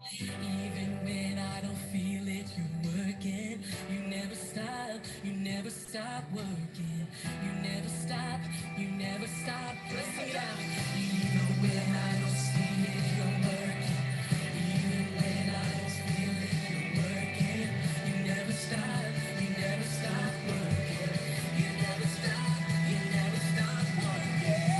Even when I don't feel it, you're working. You never stop, you never stop working. You never stop, you never stop. Let's sing it out. Even when I don't see it, you're working. Even when I don't feel it, you're working. You never stop, you never stop working. You never stop, you never stop working.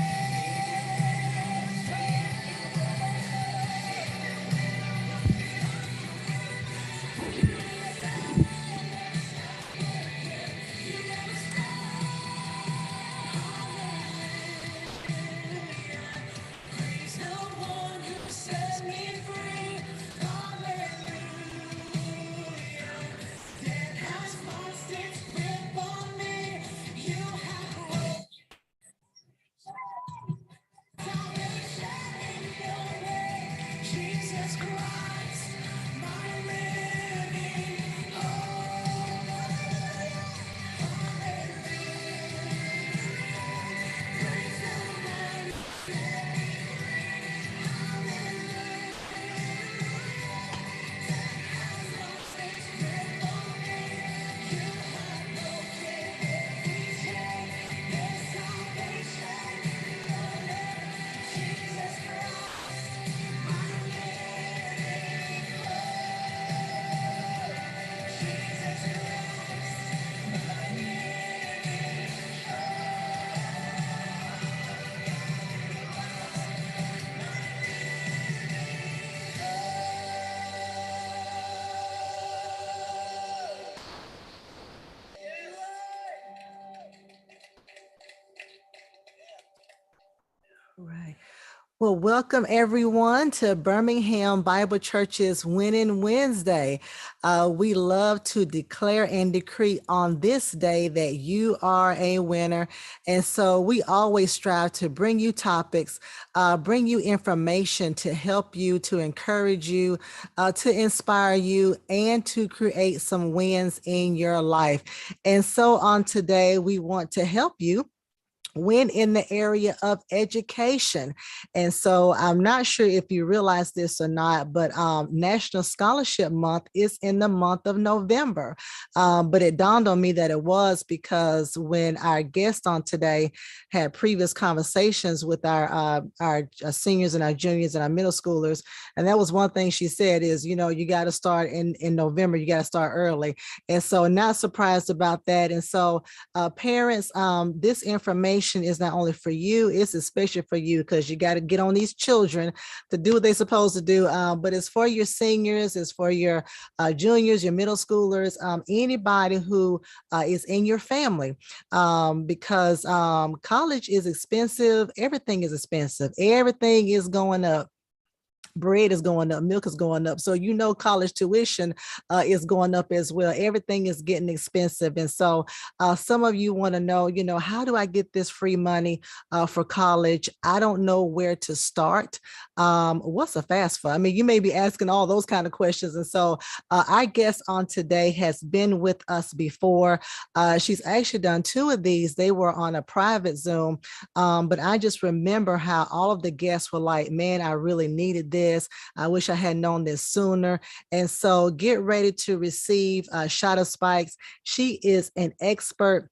Praise the one who sets me free. Hallelujah. Death has lost its grip on me. You have broken salvation in your name. Jesus Christ, my living hope. Right. Well, welcome everyone to Birmingham Bible Church's Winning Wednesday. We love to declare and decree on this day that you are a winner. And so we always strive to bring you topics, bring you information to help you, to encourage you, to inspire you, and to create some wins in your life. And so on today, we want to help you win in the area of education. And so I'm not sure if you realize this or not, but National Scholarship Month is in the month of November. But it dawned on me that it was because when our guest on today had previous conversations with our seniors and our juniors and our middle schoolers, and that was one thing she said is, you got to start in November, you got to start early. And so not surprised about that. And so parents, this information is not only for you, it's especially for you because you got to get on these children to do what they're supposed to do. But it's for your seniors, it's for your juniors, your middle schoolers, anybody who is in your family, because college is expensive. Everything is expensive. Everything is going up. Bread is going up, milk is going up. So, college tuition is going up as well. Everything is getting expensive. And so some of you want to know, how do I get this free money for college? I don't know where to start. What's a FAFSA? I mean, you may be asking all those kind of questions. And so our guest on today has been with us before. She's actually done two of these. They were on a private Zoom. But I just remember how all of the guests were like, man, I really needed this. I wish I had known this sooner. And so get ready to receive Chata Spikes. She is an expert.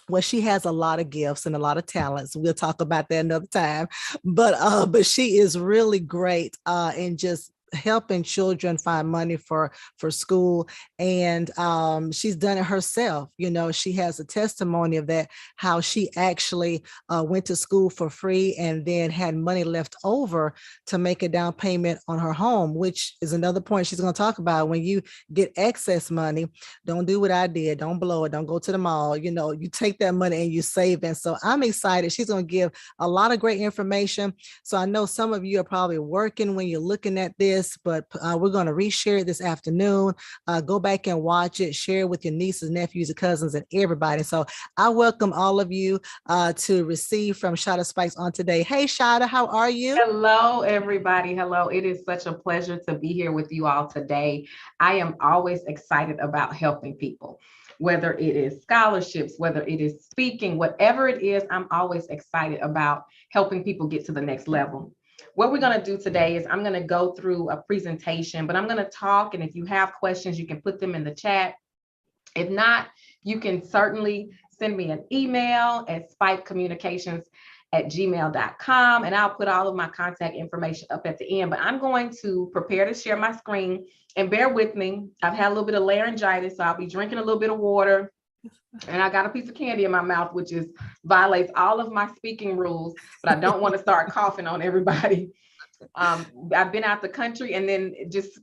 Well, she has a lot of gifts and a lot of talents. We'll talk about that another time. But she is really great in just helping children find money for school, and she's done it herself. She has a testimony of that, how she actually went to school for free and then had money left over to make a down payment on her home, which is another point she's going to talk about. When you get excess money, don't do what I did. Don't blow it. Don't go to the mall. You take that money and you save it. So I'm excited. She's going to give a lot of great information. So I know some of you are probably working when you're looking at this, but we're going to reshare it this afternoon. Go back and watch it, share it with your nieces, nephews, and cousins, and everybody. So I welcome all of you to receive from Chata Spikes on today. Hey, Chata, how are you? Hello, everybody. Hello. It is such a pleasure to be here with you all today. I am always excited about helping people, whether it is scholarships, whether it is speaking, whatever it is, I'm always excited about helping people get to the next level. What we're going to do today is I'm going to go through a presentation, but I'm going to talk. And if you have questions, you can put them in the chat. If not, you can certainly send me an email at spikecommunications@gmail.com, and I'll put all of my contact information up at the end. But I'm going to prepare to share my screen, and bear with me. I've had a little bit of laryngitis, so I'll be drinking a little bit of water, and I got a piece of candy in my mouth, which violates all of my speaking rules, but I don't want to start coughing on everybody. I've been out the country, and then just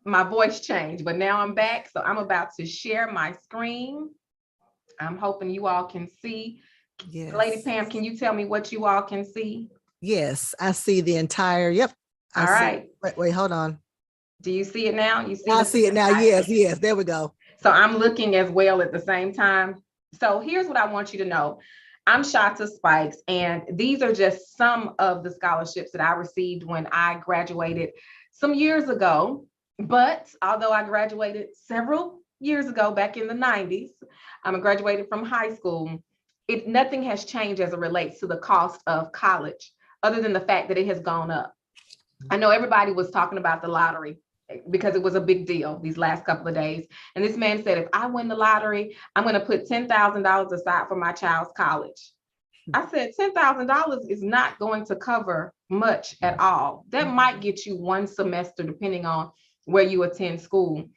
my voice changed, but now I'm back. So I'm about to share my screen. I'm hoping you all can see. Yes. Lady Pam, can you tell me what you all can see? Yes, I see the entire, yep. All right. Wait, hold on. Do you see it now? You see? I see it now. Yes, there we go. So I'm looking as well at the same time. So here's what I want you to know. I'm Chata Spikes, and these are just some of the scholarships that I received when I graduated some years ago. But although I graduated several years ago, back in the 90s, I graduated from high school, nothing has changed as it relates to the cost of college, other than the fact that it has gone up. I know everybody was talking about the lottery because it was a big deal these last couple of days. And this man said, if I win the lottery, I'm going to put $10,000 aside for my child's college. I said, $10,000 is not going to cover much at all. That might get you one semester, depending on where you attend school.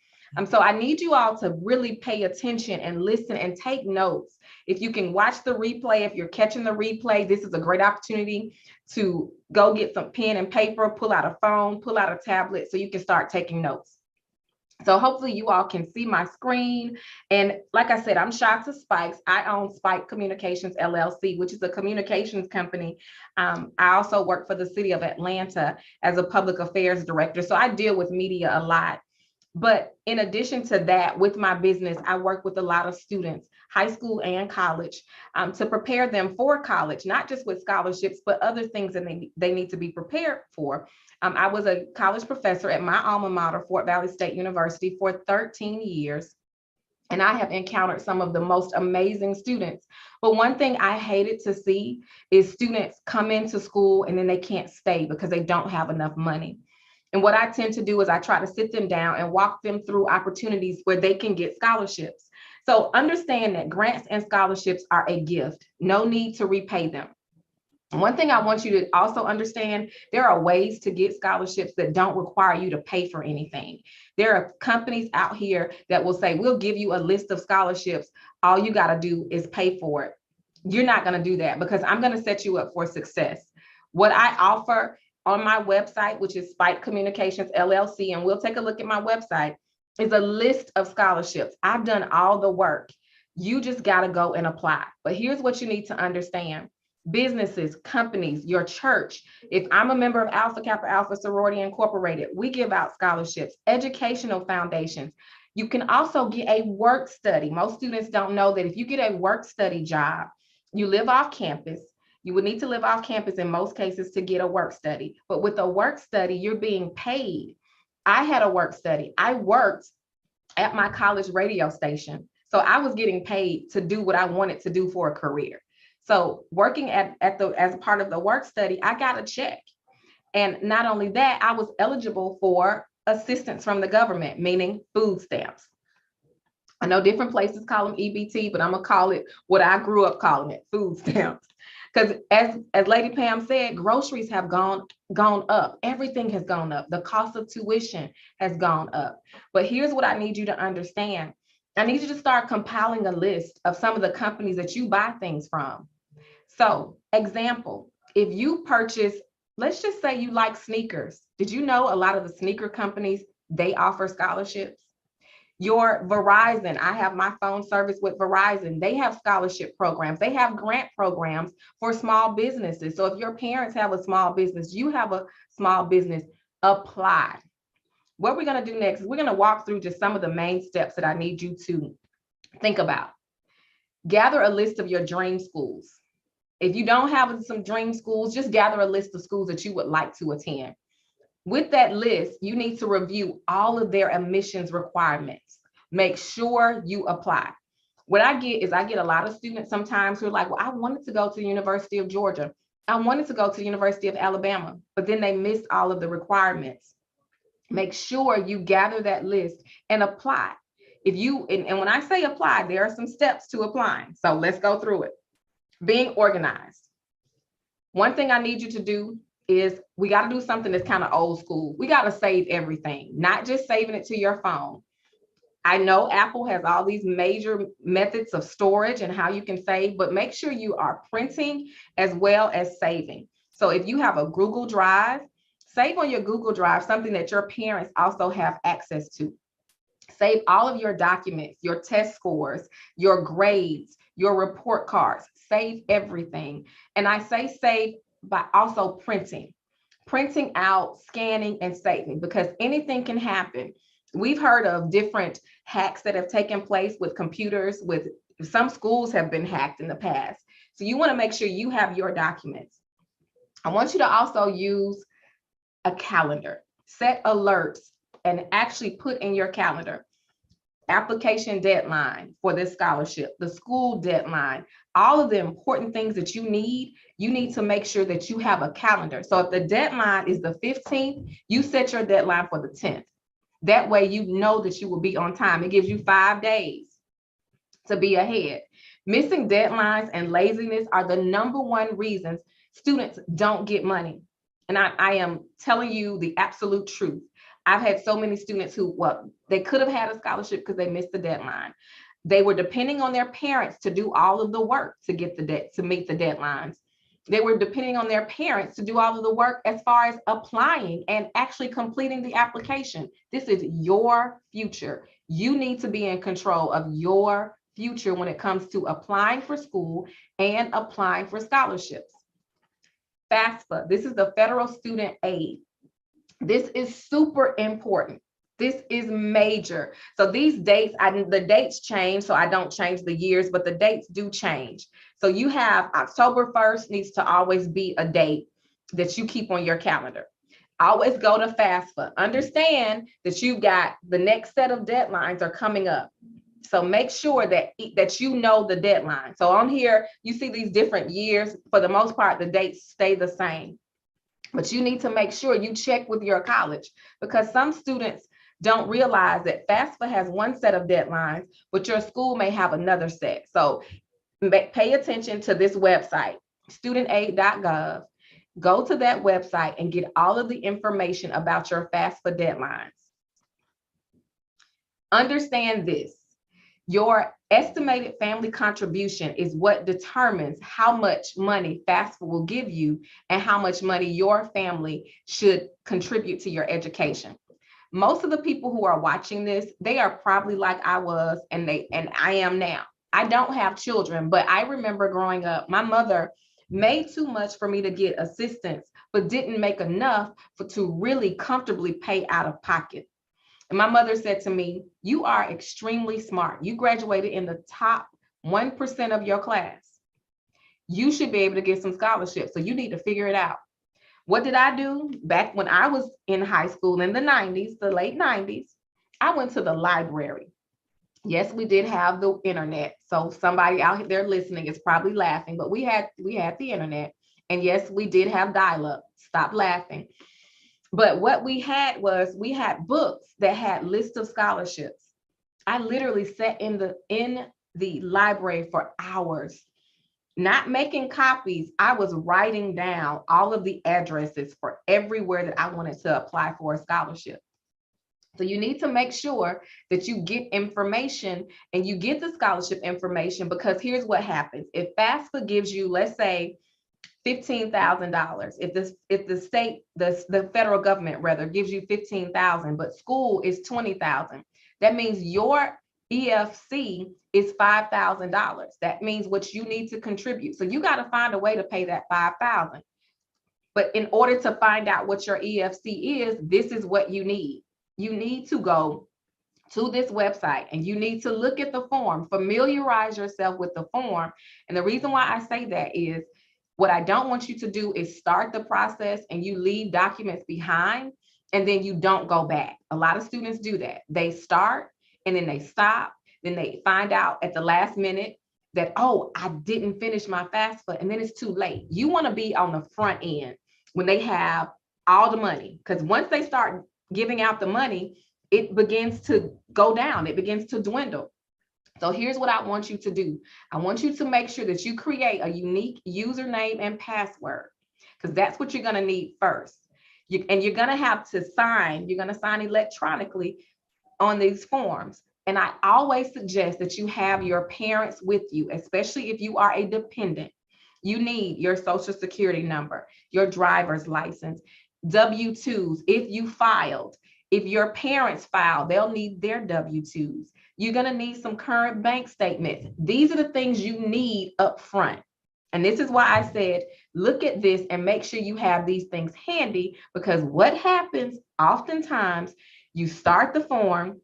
So I need you all to really pay attention and listen and take notes. If you can watch the replay, if you're catching the replay, this is a great opportunity to go get some pen and paper, pull out a phone, pull out a tablet so you can start taking notes. So hopefully you all can see my screen. And like I said, I'm Chata Spikes. I own Spike Communications LLC, which is a communications company. I also work for the city of Atlanta as a public affairs director. So I deal with media a lot. But in addition to that, with my business, I work with a lot of students, high school and college, to prepare them for college, not just with scholarships, but other things that they need to be prepared for. I was a college professor at my alma mater, Fort Valley State University, for 13 years. And I have encountered some of the most amazing students. But one thing I hated to see is students come into school and then they can't stay because they don't have enough money. And what I tend to do is I try to sit them down and walk them through opportunities where they can get scholarships. So understand that grants and scholarships are a gift, no need to repay them. One thing I want you to also understand, there are ways to get scholarships that don't require you to pay for anything. There are companies out here that will say, we'll give you a list of scholarships. All you got to do is pay for it. You're not going to do that because I'm going to set you up for success. What I offer on my website, which is Spike Communications LLC, and we'll take a look at my website, is a list of scholarships. I've done all the work. You just got to go and apply. But here's what you need to understand. Businesses, companies, your church. If I'm a member of Alpha Kappa Alpha Sorority Incorporated, we give out scholarships, educational foundations. You can also get a work study. Most students don't know that if you get a work study job, you live off campus. You would need to live off campus in most cases to get a work study. But with a work study, you're being paid. I had a work study. I worked at my college radio station. So I was getting paid to do what I wanted to do for a career. So working at the as part of the work study, I got a check. And not only that, I was eligible for assistance from the government, meaning food stamps. I know different places call them EBT, but I'm gonna call it what I grew up calling it, food stamps. Because as Lady Pam said, groceries have gone up. Everything has gone up. The cost of tuition has gone up. But here's what I need you to understand. I need you to start compiling a list of some of the companies that you buy things from. So, example, if you purchase, let's just say you like sneakers. Did you know a lot of the sneaker companies, they offer scholarships? Your Verizon, I have my phone service with Verizon. They have scholarship programs. They have grant programs for small businesses. So if your parents have a small business, you have a small business, apply. What we're going to do next is we're going to walk through just some of the main steps that I need you to think about. Gather a list of your dream schools. If you don't have some dream schools, just gather a list of schools that you would like to attend. With that list, you need to review all of their admissions requirements. Make sure you apply. What I get is I get a lot of students sometimes who are like, well, I wanted to go to the University of Georgia. I wanted to go to the University of Alabama, but then they missed all of the requirements. Make sure you gather that list and apply. If you, and when I say apply, there are some steps to applying. So let's go through it. Being organized. One thing I need you to do is we got to do something that's kind of old school. We got to save everything, not just saving it to your phone. I know Apple has all these major methods of storage and how you can save, but make sure you are printing as well as saving. So if you have a Google Drive, save on your Google Drive something that your parents also have access to. Save all of your documents, your test scores, your grades, your report cards, save everything. And I say save by also printing out, scanning, and saving, because anything can happen. We've heard of different hacks that have taken place with computers, with some schools have been hacked in the past. So you want to make sure you have your documents. I want you to also use a calendar, set alerts, and actually put in your calendar application deadline for this scholarship, the school deadline, all of the important things that you need to make sure that you have a calendar. So if the deadline is the 15th, you set your deadline for the 10th. That way you know that you will be on time. It gives you 5 days to be ahead. Missing deadlines and laziness are the number one reasons students don't get money. And I am telling you the absolute truth. I've had so many students who, well, they could have had a scholarship because they missed the deadline. They were depending on their parents to do all of the work to get the debt, to meet the deadlines. They were depending on their parents to do all of the work as far as applying and actually completing the application. This is your future. You need to be in control of your future when it comes to applying for school and applying for scholarships. FAFSA, this is the Federal Student Aid. This is super important. This is major. So these dates, the dates change, so I don't change the years, but the dates do change. So you have October 1st needs to always be a date that you keep on your calendar. Always go to FAFSA. Understand that you've got the next set of deadlines are coming up. So make sure that you know the deadline. So on here, you see these different years. For the most part, the dates stay the same. But you need to make sure you check with your college, because some students don't realize that FAFSA has one set of deadlines, but your school may have another set. So pay attention to this website, studentaid.gov. Go to that website and get all of the information about your FAFSA deadlines. Understand this. Your estimated family contribution is what determines how much money FAFSA will give you and how much money your family should contribute to your education. Most of the people who are watching this, they are probably like I was and I am now. I don't have children, but I remember growing up, my mother made too much for me to get assistance, but didn't make enough to really comfortably pay out of pocket. And my mother said to me, "You are extremely smart. You graduated in the top 1% of your class. You should be able to get some scholarships. So you need to figure it out." What did I do? Back when I was in high school in the 90s, the late 90s, I went to the library. Yes, we did have the internet. So somebody out there listening is probably laughing, but we had the internet. And yes, we did have dial-up. Stop laughing. But what we had was we had books that had lists of scholarships. I literally sat in the library for hours, not making copies. I was writing down all of the addresses for everywhere that I wanted to apply for a scholarship. So you need to make sure that you get information and you get the scholarship information, because here's what happens. If FAFSA gives you, let's say, $15,000. If the state, the federal government rather gives you 15,000, but school is 20,000, that means your EFC is $5,000. That means what you need to contribute. So you got to find a way to pay that 5,000. But in order to find out what your EFC is, this is what you need. You need to go to this website and you need to look at the form, familiarize yourself with the form. And the reason why I say that is, what I don't want you to do is start the process and you leave documents behind and then you don't go back. A lot of students do that. They start and then they stop. Then they find out at the last minute that, oh, I didn't finish my FAFSA, and then it's too late. You want to be on the front end when they have all the money, because once they start giving out the money, it begins to go down. It begins to dwindle. So here's what I want you to do. I want you to make sure that you create a unique username and password, because that's what you're going to need first. And you're going to have to sign. You're going to sign electronically on these forms. And I always suggest that you have your parents with you, especially if you are a dependent. You need your social security number, your driver's license, W-2s if you filed. If your parents filed, they'll need their W-2s. You're going to need some current bank statements. These are the things you need up front. And this is why I said, look at this and make sure you have these things handy, because what happens oftentimes, you start the form,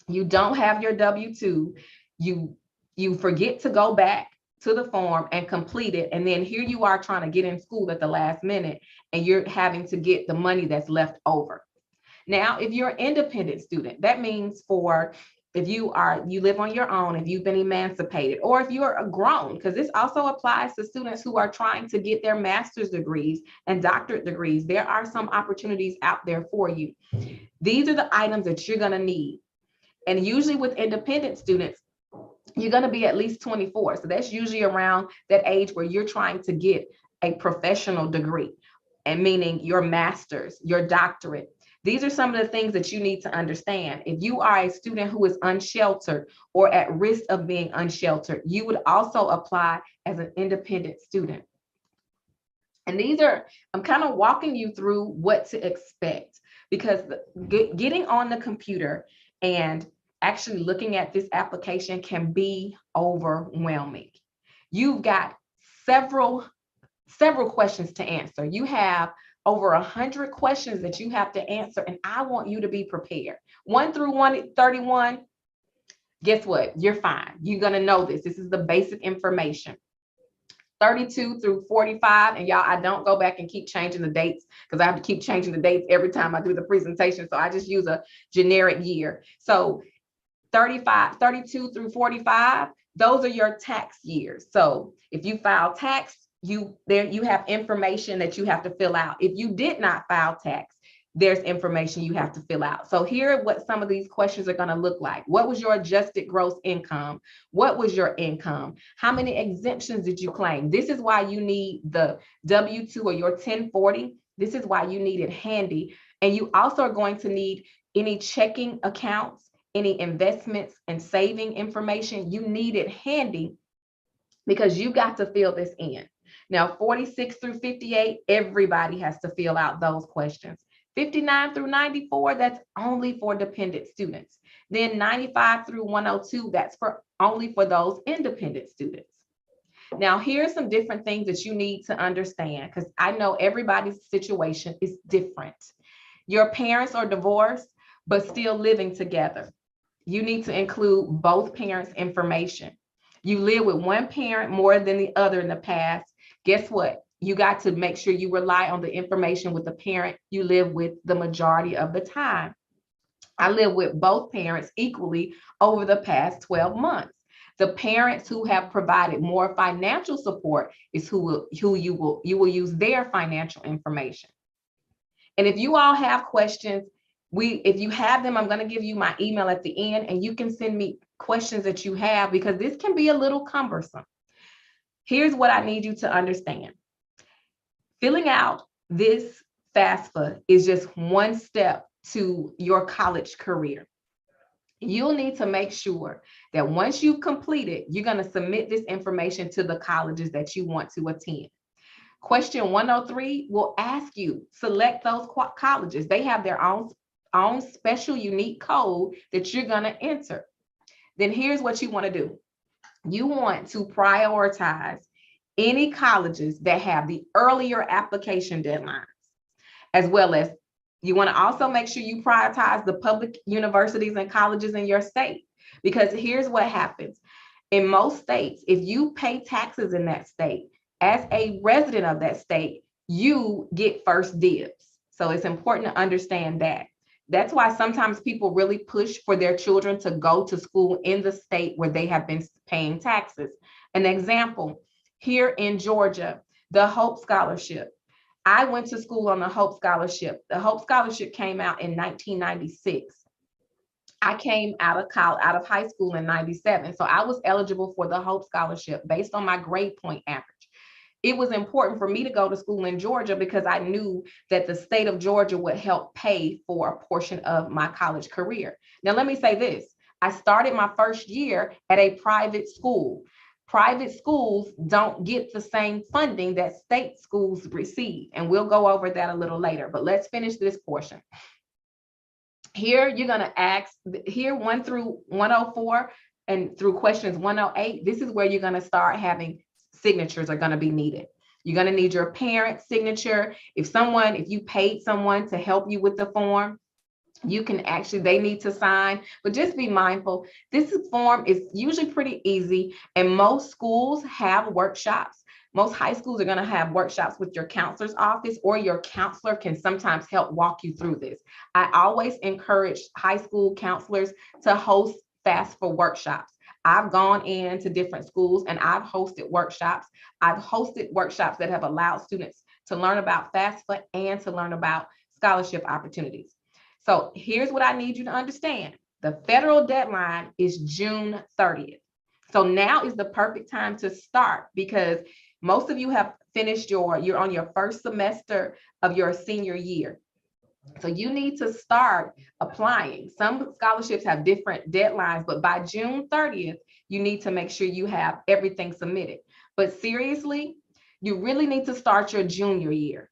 you don't have your W-2, you forget to go back to the form and complete it. And then here you are trying to get in school at the last minute and you're having to get the money that's left over. Now, if you're an independent student, that means if you live on your own, if you've been emancipated, or if you're a grown, because this also applies to students who are trying to get their master's degrees and doctorate degrees. There are some opportunities out there for you. These are the items that you're going to need. And usually with independent students, you're going to be at least 24. So that's usually around that age where you're trying to get a professional degree, and meaning your master's, your doctorate. These are some of the things that you need to understand. If you are a student who is unsheltered or at risk of being unsheltered, you would also apply as an independent student. And these are, I'm kind of walking you through what to expect, because getting on the computer and actually looking at this application can be overwhelming. You've got several questions to answer. You have over 100 questions that you have to answer, and I want you to be prepared. 1 through 131, guess what? You're fine. You're going to know this. This is the basic information. 32 through 45, and y'all, I don't go back and keep changing the dates because I have to keep changing the dates every time I do the presentation. So I just use a generic year. So 32 through 45, those are your tax years. So if you file tax, you have information that you have to fill out. If you did not file tax, there's information you have to fill out. So here are what some of these questions are going to look like. What was your adjusted gross income? What was your income? How many exemptions did you claim? This is why you need the W-2 or your 1040. This is why you need it handy. And you also are going to need any checking accounts, any investments and saving information. You need it handy because you got to fill this in. Now, 46 through 58, everybody has to fill out those questions. 59 through 94, that's only for dependent students. Then 95 through 102, that's only for those independent students. Now, here's some different things that you need to understand, because I know everybody's situation is different. Your parents are divorced, but still living together. You need to include both parents' information. You live with one parent more than the other in the past. Guess what? You got to make sure you rely on the information with the parent you live with the majority of the time. I live with both parents equally over the past 12 months. The parents who have provided more financial support is who you will use their financial information. And if you all have questions, if you have them, I'm going to give you my email at the end, and you can send me questions that you have, because this can be a little cumbersome. Here's what I need you to understand. Filling out this FAFSA is just one step to your college career. You'll need to make sure that once you've completed, you're going to submit this information to the colleges that you want to attend. Question 103 will ask you, select those colleges. They have their own special unique code that you're going to enter. Then here's what you want to do. You want to prioritize any colleges that have the earlier application deadlines, as well as you want to also make sure you prioritize the public universities and colleges in your state, because here's what happens. In most states, if you pay taxes in that state, as a resident of that state, you get first dibs. So it's important to understand that. That's why sometimes people really push for their children to go to school in the state where they have been paying taxes. An example, here in Georgia, the Hope Scholarship. I went to school on the Hope Scholarship. The Hope Scholarship came out in 1996. I came out of high school in 97. So I was eligible for the Hope Scholarship based on my grade point average. It was important for me to go to school in Georgia because I knew that the state of Georgia would help pay for a portion of my college career. Now, let me say this. I started my first year at a private school. Private schools don't get the same funding that state schools receive. And we'll go over that a little later, but let's finish this portion. Here, you're going to ask, here 1 through 104 and through questions 108, this is where you're going to start having signatures are going to be needed. You're going to need your parent's signature. If you paid someone to help you with the form, you can actually, they need to sign, but just be mindful. This form is usually pretty easy, and most schools have workshops. Most high schools are going to have workshops with your counselor's office, or your counselor can sometimes help walk you through this. I always encourage high school counselors to host FAFSA workshops. I've gone into different schools and I've hosted workshops. I've hosted workshops that have allowed students to learn about FAFSA and to learn about scholarship opportunities. So here's what I need you to understand. The federal deadline is June 30th. So now is the perfect time to start, because most of you have finished you're on your first semester of your senior year. So you need to start applying. Some scholarships have different deadlines, but by June 30th, you need to make sure you have everything submitted. But seriously, You really need to start your junior year.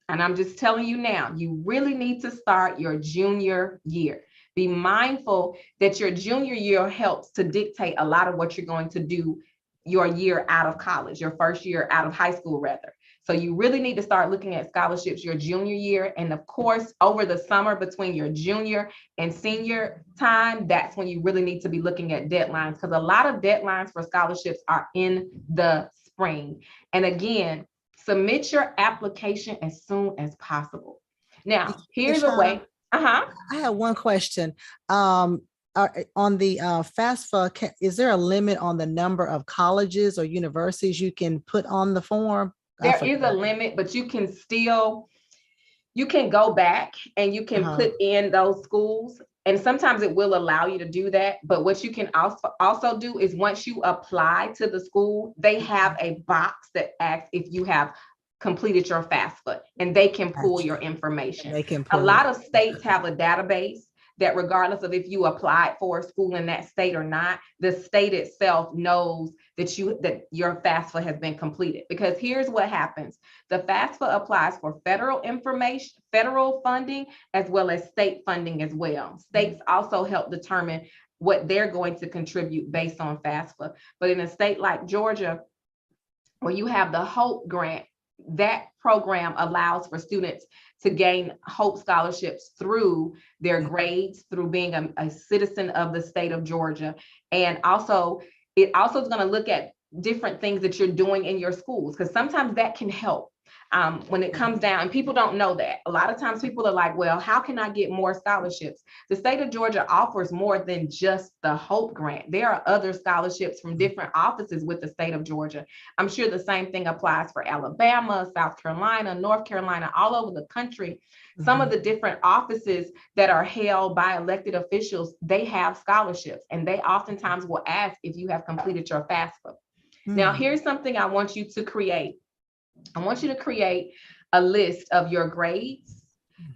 And I'm just telling you now, you really need to start your junior year. Be mindful that your junior year helps to dictate a lot of what you're going to do your year out of college, your first year out of high school, rather. So you really need to start looking at scholarships your junior year. And of course, over the summer between your junior and senior time, that's when you really need to be looking at deadlines, because a lot of deadlines for scholarships are in the spring. And again, submit your application as soon as possible. Hey, Now, hey, here's a Shana, way. Uh-huh. I have one question. On the FAFSA, is there a limit on the number of colleges or universities you can put on the form? I There is a forgot. limit, but you can go back and you can Uh-huh. put in those schools, and sometimes it will allow you to do that. But what you can also do is, once you apply to the school, they have a box that asks if you have completed your FAFSA, and they can pull Gotcha. your And information. they can A pull it. lot of states have a database that, regardless of if you applied for a school in that state or not, the state itself knows that your FAFSA has been completed. Because here's what happens: the FAFSA applies for federal information, federal funding, as well as state funding as well. States also help determine what they're going to contribute based on FAFSA. But in a state like Georgia, where you have the Hope Grant, that program allows for students to gain Hope scholarships through their grades, through being a citizen of the state of Georgia. And also, it also is going to look at different things that you're doing in your schools, because sometimes that can help. When it comes down, and people don't know that. A lot of times people are like, well, how can I get more scholarships? The state of Georgia offers more than just the Hope Grant. There are other scholarships from different offices with the state of Georgia. I'm sure the same thing applies for Alabama, South Carolina, North Carolina, all over the country. Some of Mhm. the different offices that are held by elected officials, they have scholarships, and they oftentimes will ask if you have completed your FAFSA. Now, Mm. here's something I want you to create. I want you to create a list of your grades,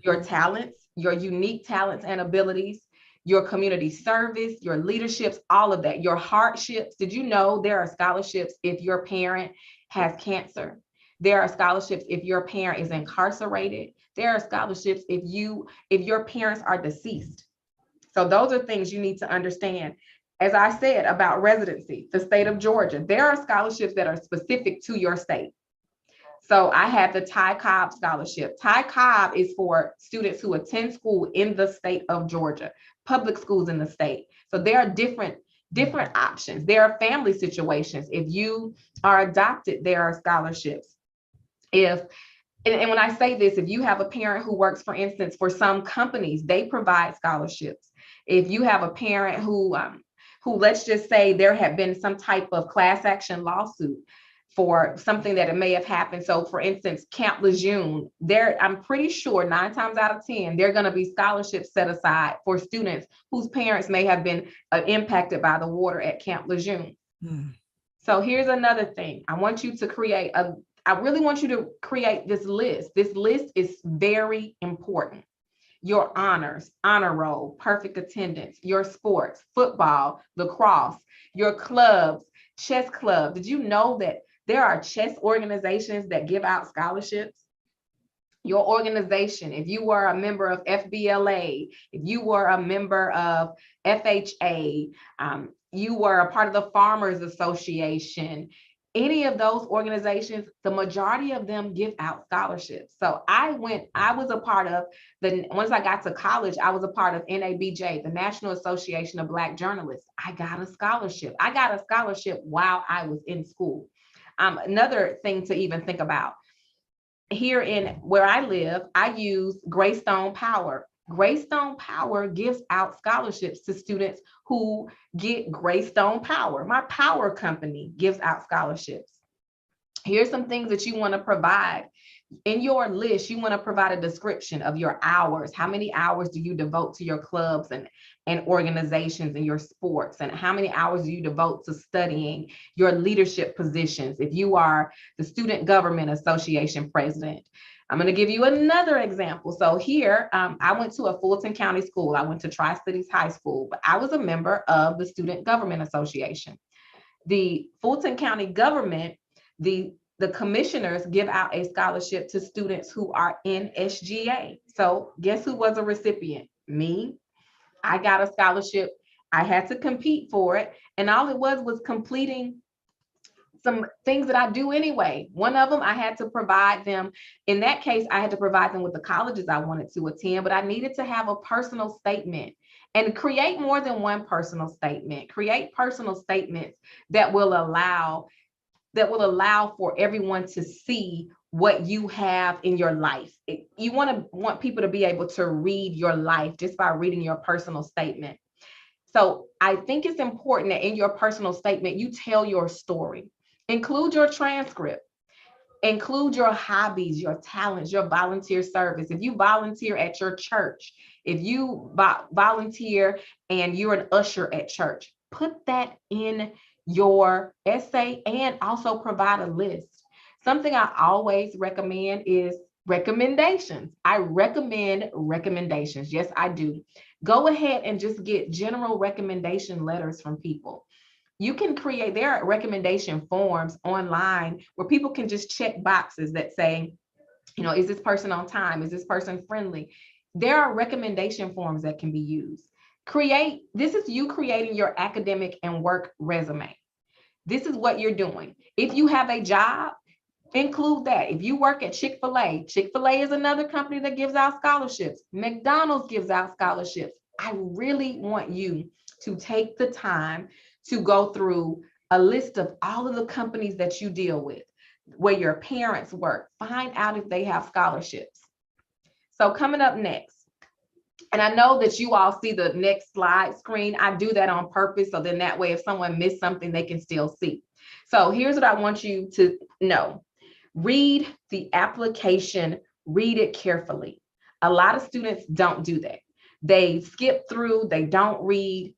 your talents, your unique talents and abilities, your community service, your leaderships, all of that, your hardships. Did you know there are scholarships if your parent has cancer? There are scholarships if your parent is incarcerated. There are scholarships if your parents are deceased. So those are things you need to understand. As I said about residency, the state of Georgia, there are scholarships that are specific to your state. So I had the Ty Cobb Scholarship. Ty Cobb is for students who attend school in the state of Georgia, public schools in the state. So there are different options. There are family situations. If you are adopted, there are scholarships. If and when I say this, if you have a parent who works, for instance, for some companies, they provide scholarships. If you have a parent who, let's just say, there had been some type of class action lawsuit for something that it may have happened. So, for instance, Camp Lejeune, there, I'm pretty sure 9 times out of 10, there are going to be scholarships set aside for students whose parents may have been impacted by the water at Camp Lejeune. Mm. So here's another thing. I really want you to create this list. This list is very important. Your honors, honor roll, perfect attendance, your sports, football, lacrosse, your clubs, chess club. Did you know that there are chess organizations that give out scholarships? Your organization, if you were a member of FBLA, if you were a member of FHA, you were a part of the Farmers Association, any of those organizations, the majority of them give out scholarships. So I was a part of once I got to college, I was a part of NABJ, the National Association of Black Journalists. I got a scholarship. I got a scholarship while I was in school. Another thing to even think about, here in where I live, I use Greystone Power. Greystone Power gives out scholarships to students who get Greystone Power. My power company gives out scholarships. Here's some things that you want to provide in your list. You want to provide a description of your hours. How many hours do you devote to your clubs and organizations and your sports? And how many hours do you devote to studying your leadership positions? If you are the Student Government Association president, I'm going to give you another example. So here, I went to a Fulton County school. I went to Tri-Cities High School, but I was a member of the Student Government Association. The Fulton County government, the the commissioners give out a scholarship to students who are in SGA. So guess who was a recipient? Me. I got a scholarship. I had to compete for it. And all it was completing some things that I do anyway. One of them, I had to provide them. In that case, I had to provide them with the colleges I wanted to attend, but I needed to have a personal statement and create more than one personal statement. Create personal statements that will allow for everyone to see what you have in your life. You want people to be able to read your life just by reading your personal statement. So I think it's important that in your personal statement, you tell your story. Include your transcript. Include your hobbies, your talents, your volunteer service. If you volunteer at your church, if you volunteer and you're an usher at church, put that in your essay and also provide a list. Something I always recommend is recommendations. I recommend recommendations. Yes, I do. Go ahead and just get general recommendation letters from people. You can create, there are recommendation forms online where people can just check boxes that say, is this person on time? Is this person friendly? There are recommendation forms that can be used. This is you creating your academic and work resume. This is what you're doing. If you have a job, include that. If you work at Chick-fil-A, Chick-fil-A is another company that gives out scholarships. McDonald's gives out scholarships. I really want you to take the time to go through a list of all of the companies that you deal with, where your parents work. Find out if they have scholarships. So coming up next, and I know that you all see the next slide screen. I do that on purpose, so then that way if someone missed something, they can still see. So here's what I want you to know. Read the application, read it carefully. A lot of students don't do that. They skip through, they don't read.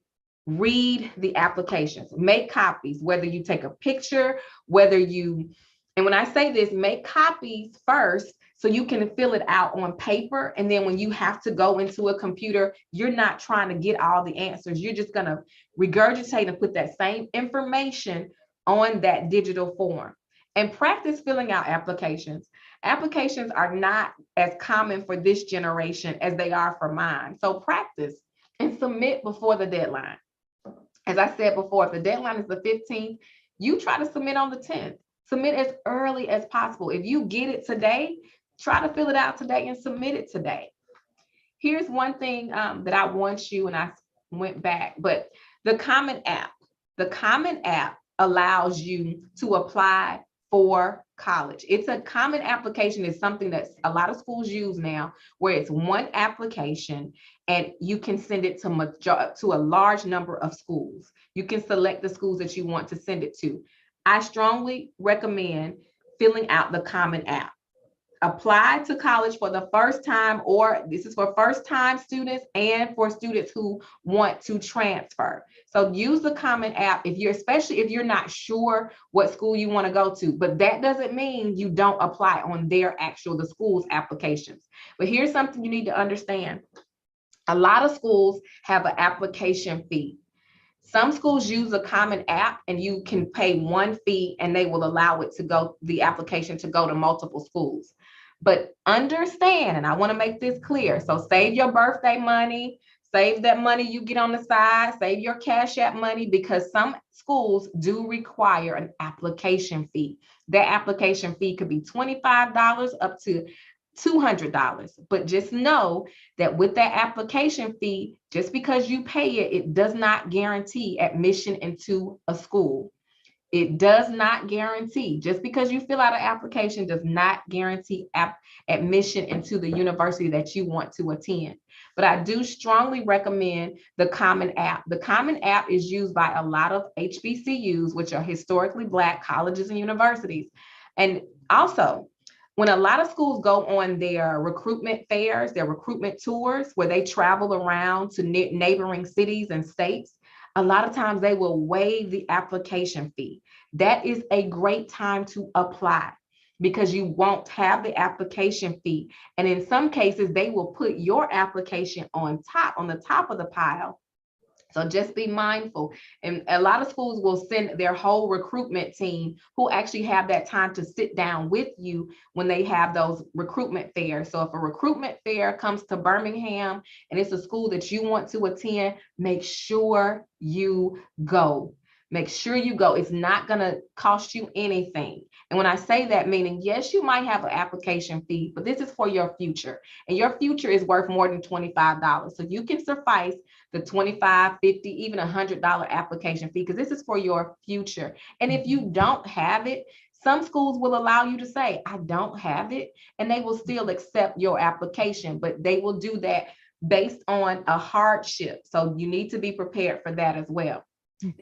Read the applications, make copies, whether you take a picture, and when I say this, make copies first so you can fill it out on paper. And then when you have to go into a computer, you're not trying to get all the answers. You're just going to regurgitate and put that same information on that digital form. And practice filling out applications. Applications are not as common for this generation as they are for mine. So practice and submit before the deadline. As I said before, if the deadline is the 15th, you try to submit on the 10th. Submit as early as possible. If you get it today, try to fill it out today and submit it today. Here's one thing that I want you, and I went back, but the Common App allows you to apply for college. It's a common application. It's something that a lot of schools use now, where it's one application and you can send it to a large number of schools. You can select the schools that you want to send it to. I strongly recommend filling out the Common App. Apply to college for the first time, or this is for first-time students and for students who want to transfer. So use the Common App especially if you're not sure what school you want to go to, but that doesn't mean you don't apply on the school's applications. But here's something you need to understand. A lot of schools have an application fee. Some schools use a Common App and you can pay one fee and they will allow the application to go to multiple schools. But understand, and I want to make this clear. So save your birthday money, save that money you get on the side, save your Cash App money, because some schools do require an application fee. That application fee could be $25 up to $200. But just know that with that application fee, just because you pay it, it does not guarantee admission into a school. It does not guarantee. Just because you fill out an application does not guarantee admission into the university that you want to attend. But I do strongly recommend the Common App. The Common App is used by a lot of HBCUs, which are historically Black colleges and universities. And also, when a lot of schools go on their recruitment fairs, their recruitment tours, where they travel around to neighboring cities and states, a lot of times they will waive the application fee. That is a great time to apply because you won't have the application fee. And in some cases, they will put your application on the top of the pile So just be mindful. And a lot of schools will send their whole recruitment team who actually have that time to sit down with you when they have those recruitment fairs. So if a recruitment fair comes to Birmingham and it's a school that you want to attend, make sure you go. Make sure you go. It's not going to cost you anything. And when I say that, meaning, yes, you might have an application fee, but this is for your future. And your future is worth more than $25. So you can suffice the 25, 50, even $100 application fee, because this is for your future. And if you don't have it, some schools will allow you to say, I don't have it, and they will still accept your application, but they will do that based on a hardship. So you need to be prepared for that as well.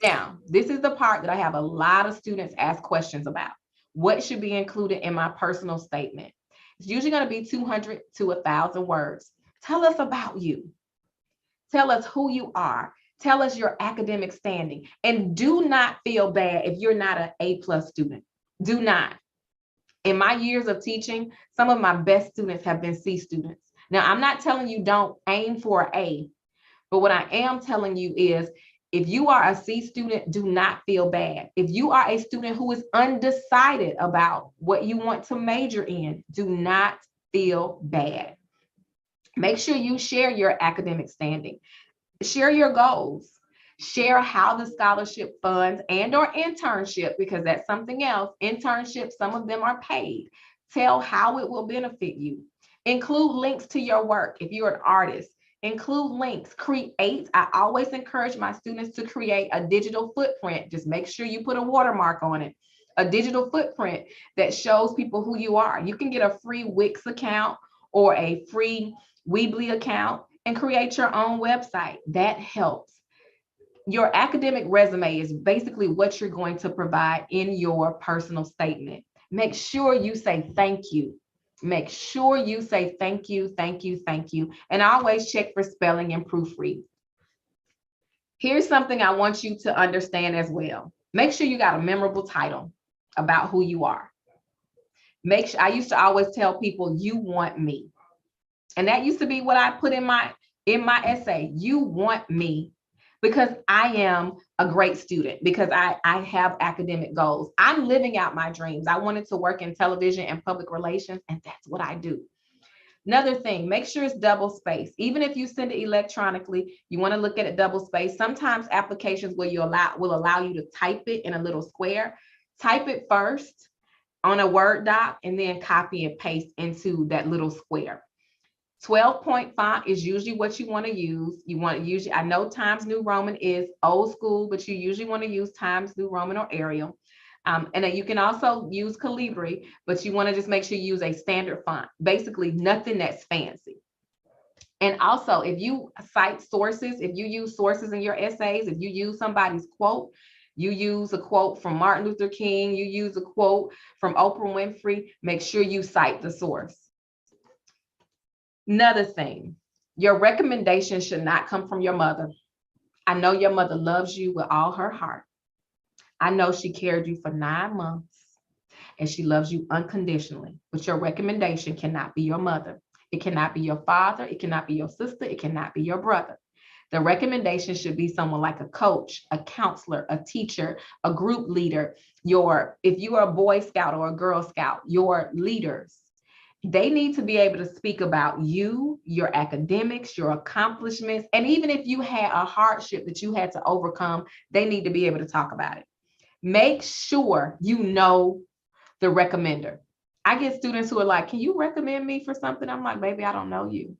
Now, this is the part that I have a lot of students ask questions about. What should be included in my personal statement? It's usually going to be 200 to 1,000 words. Tell us about you. Tell us who you are. Tell us your academic standing. And do not feel bad if you're not an A+ student. Do not. In my years of teaching, some of my best students have been C students. Now, I'm not telling you don't aim for an A, but what I am telling you is if you are a C student, do not feel bad. If you are a student who is undecided about what you want to major in, do not feel bad. Make sure you share your academic standing. Share your goals. Share how the scholarship funds and or internship, because that's something else. Internships, some of them are paid. Tell how it will benefit you. Include links to your work. If you're an artist, include links. Create. I always encourage my students to create a digital footprint. Just make sure you put a watermark on it. A digital footprint that shows people who you are. You can get a free Wix account or a free Weebly account and create your own website. That helps. Your academic resume is basically what you're going to provide in your personal statement. Make sure you say thank you. Make sure you say thank you, thank you, thank you. And always check for spelling and proofread. Here's something I want you to understand as well. Make sure you got a memorable title about who you are. I used to always tell people, you want me. And that used to be what I put in my essay. You want me because I am a great student, because I have academic goals. I'm living out my dreams. I wanted to work in television and public relations, and that's what I do. Another thing, make sure it's double spaced. Even if you send it electronically, you want to look at it double spaced. Sometimes applications will allow you to type it in a little square. Type it first on a Word doc and then copy and paste into that little square. 12-point font is usually what you want to use. I know Times New Roman is old school, but you usually want to use Times New Roman or Arial. And then you can also use Calibri, but you want to just make sure you use a standard font. Basically, nothing that's fancy. And also, if you cite sources, if you use sources in your essays, if you use somebody's quote, you use a quote from Martin Luther King, you use a quote from Oprah Winfrey, make sure you cite the source. Another thing, your recommendation should not come from your mother. I know your mother loves you with all her heart. I know she carried you for 9 months and she loves you unconditionally, but your recommendation cannot be your mother. It cannot be your father. It cannot be your sister. It cannot be your brother. The recommendation should be someone like a coach, a counselor, a teacher, a group leader. If you are a Boy Scout or a Girl Scout, your leaders. They need to be able to speak about you, your academics, your accomplishments. And even if you had a hardship that you had to overcome, they need to be able to talk about it. Make sure you know the recommender. I get students who are like, can you recommend me for something? I'm like, baby, I don't know you.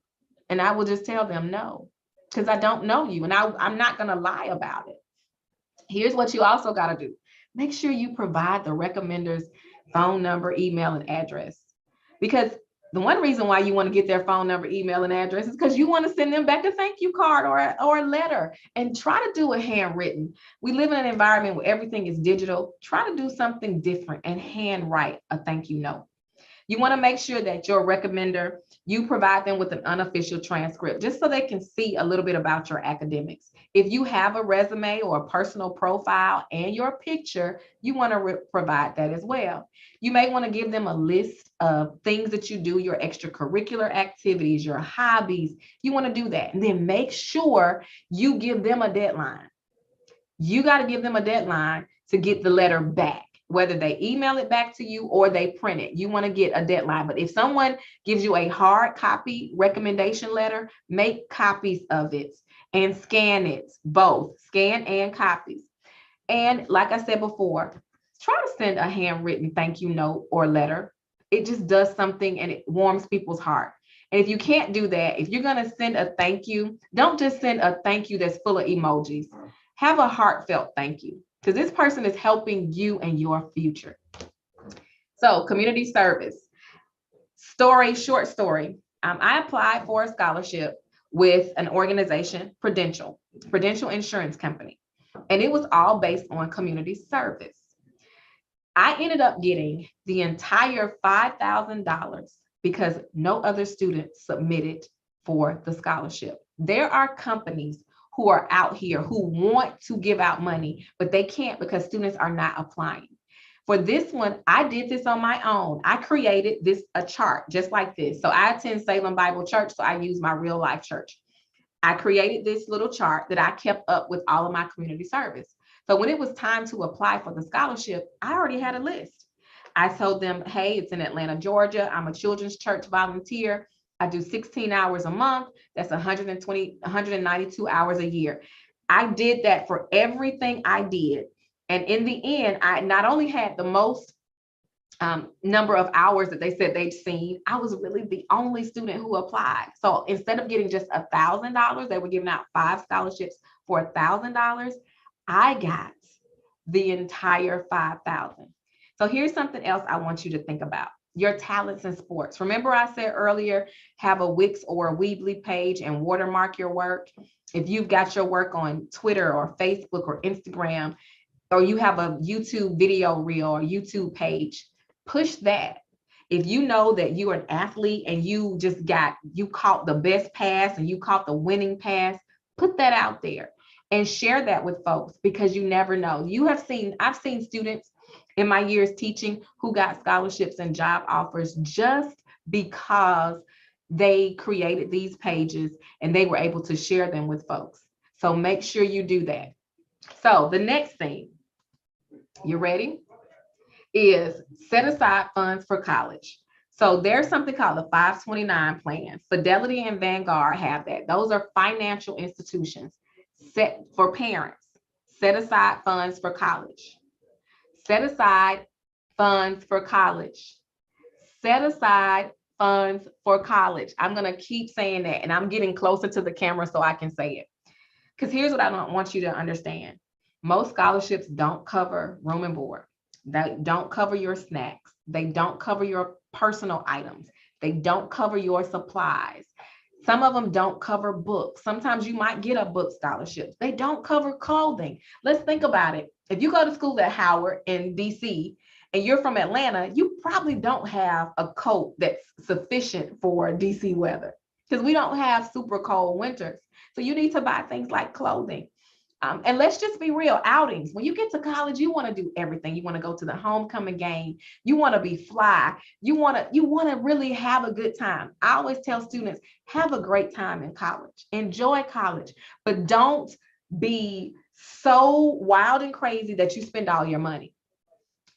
And I will just tell them no, because I don't know you. And I'm not going to lie about it. Here's what you also got to do. Make sure you provide the recommender's phone number, email, and address. Because the one reason why you want to get their phone number, email, and address is because you want to send them back a thank you card or a letter, and try to do it handwritten. We live in an environment where everything is digital. Try to do something different and handwrite a thank you note. You want to make sure that your recommender, you provide them with an unofficial transcript just so they can see a little bit about your academics. If you have a resume or a personal profile and your picture, you want to provide that as well. You may want to give them a list of things that you do, your extracurricular activities, your hobbies. You want to do that. And then make sure you give them a deadline. You got to give them a deadline to get the letter back, whether they email it back to you or they print it. You want to get a deadline. But if someone gives you a hard copy recommendation letter, make copies of it and scan it, both scan and copies. And like I said before, try to send a handwritten thank you note or letter. It just does something and it warms people's heart. And if you can't do that, if you're going to send a thank you, don't just send a thank you that's full of emojis. Have a heartfelt thank you, because this person is helping you and your future. So, community service. Short story. I applied for a scholarship with an organization, Prudential Insurance Company, and it was all based on community service. I ended up getting the entire $5,000 because no other student submitted for the scholarship. There are companies who are out here who want to give out money, but they can't because students are not applying. For this one, I did this on my own. I created a chart just like this. So I attend Salem Bible Church, so I use my real life church. I created this little chart that I kept up with all of my community service. So when it was time to apply for the scholarship, I already had a list. I told them, hey, it's in Atlanta, Georgia. I'm a children's church volunteer. I do 16 hours a month. That's 192 hours a year. I did that for everything I did. And in the end, I not only had the most number of hours that they said they'd seen, I was really the only student who applied. So instead of getting just $1,000, they were giving out 5 scholarships for $1,000. I got the entire 5,000. So here's something else I want you to think about. Your talents in sports. Remember I said earlier, have a Wix or a Weebly page and watermark your work. If you've got your work on Twitter or Facebook or Instagram, or you have a YouTube video reel or YouTube page, push that. If you know that you're an athlete and you caught the best pass and you caught the winning pass, put that out there and share that with folks, because you never know. I've seen students in my years teaching who got scholarships and job offers just because they created these pages and they were able to share them with folks. So make sure you do that. So the next thing, you ready? Is set aside funds for college. So there's something called the 529 plan. Fidelity and Vanguard have that. Those are financial institutions set for parents. Set aside funds for college. Set aside funds for college. Set aside funds for college. I'm going to keep saying that, and I'm getting closer to the camera so I can say it. Because here's what I don't want you to understand. Most scholarships don't cover room and board. They don't cover your snacks. They don't cover your personal items. They don't cover your supplies. Some of them don't cover books. Sometimes you might get a book scholarship. They don't cover clothing. Let's think about it. If you go to school at Howard in DC and you're from Atlanta, you probably don't have a coat that's sufficient for DC weather, because we don't have super cold winters. So you need to buy things like clothing. And let's just be real, outings. When you get to college, you want to do everything. You want to go to the homecoming game. You want to be fly. You want to really have a good time. I always tell students, have a great time in college. Enjoy college, but don't be so wild and crazy that you spend all your money.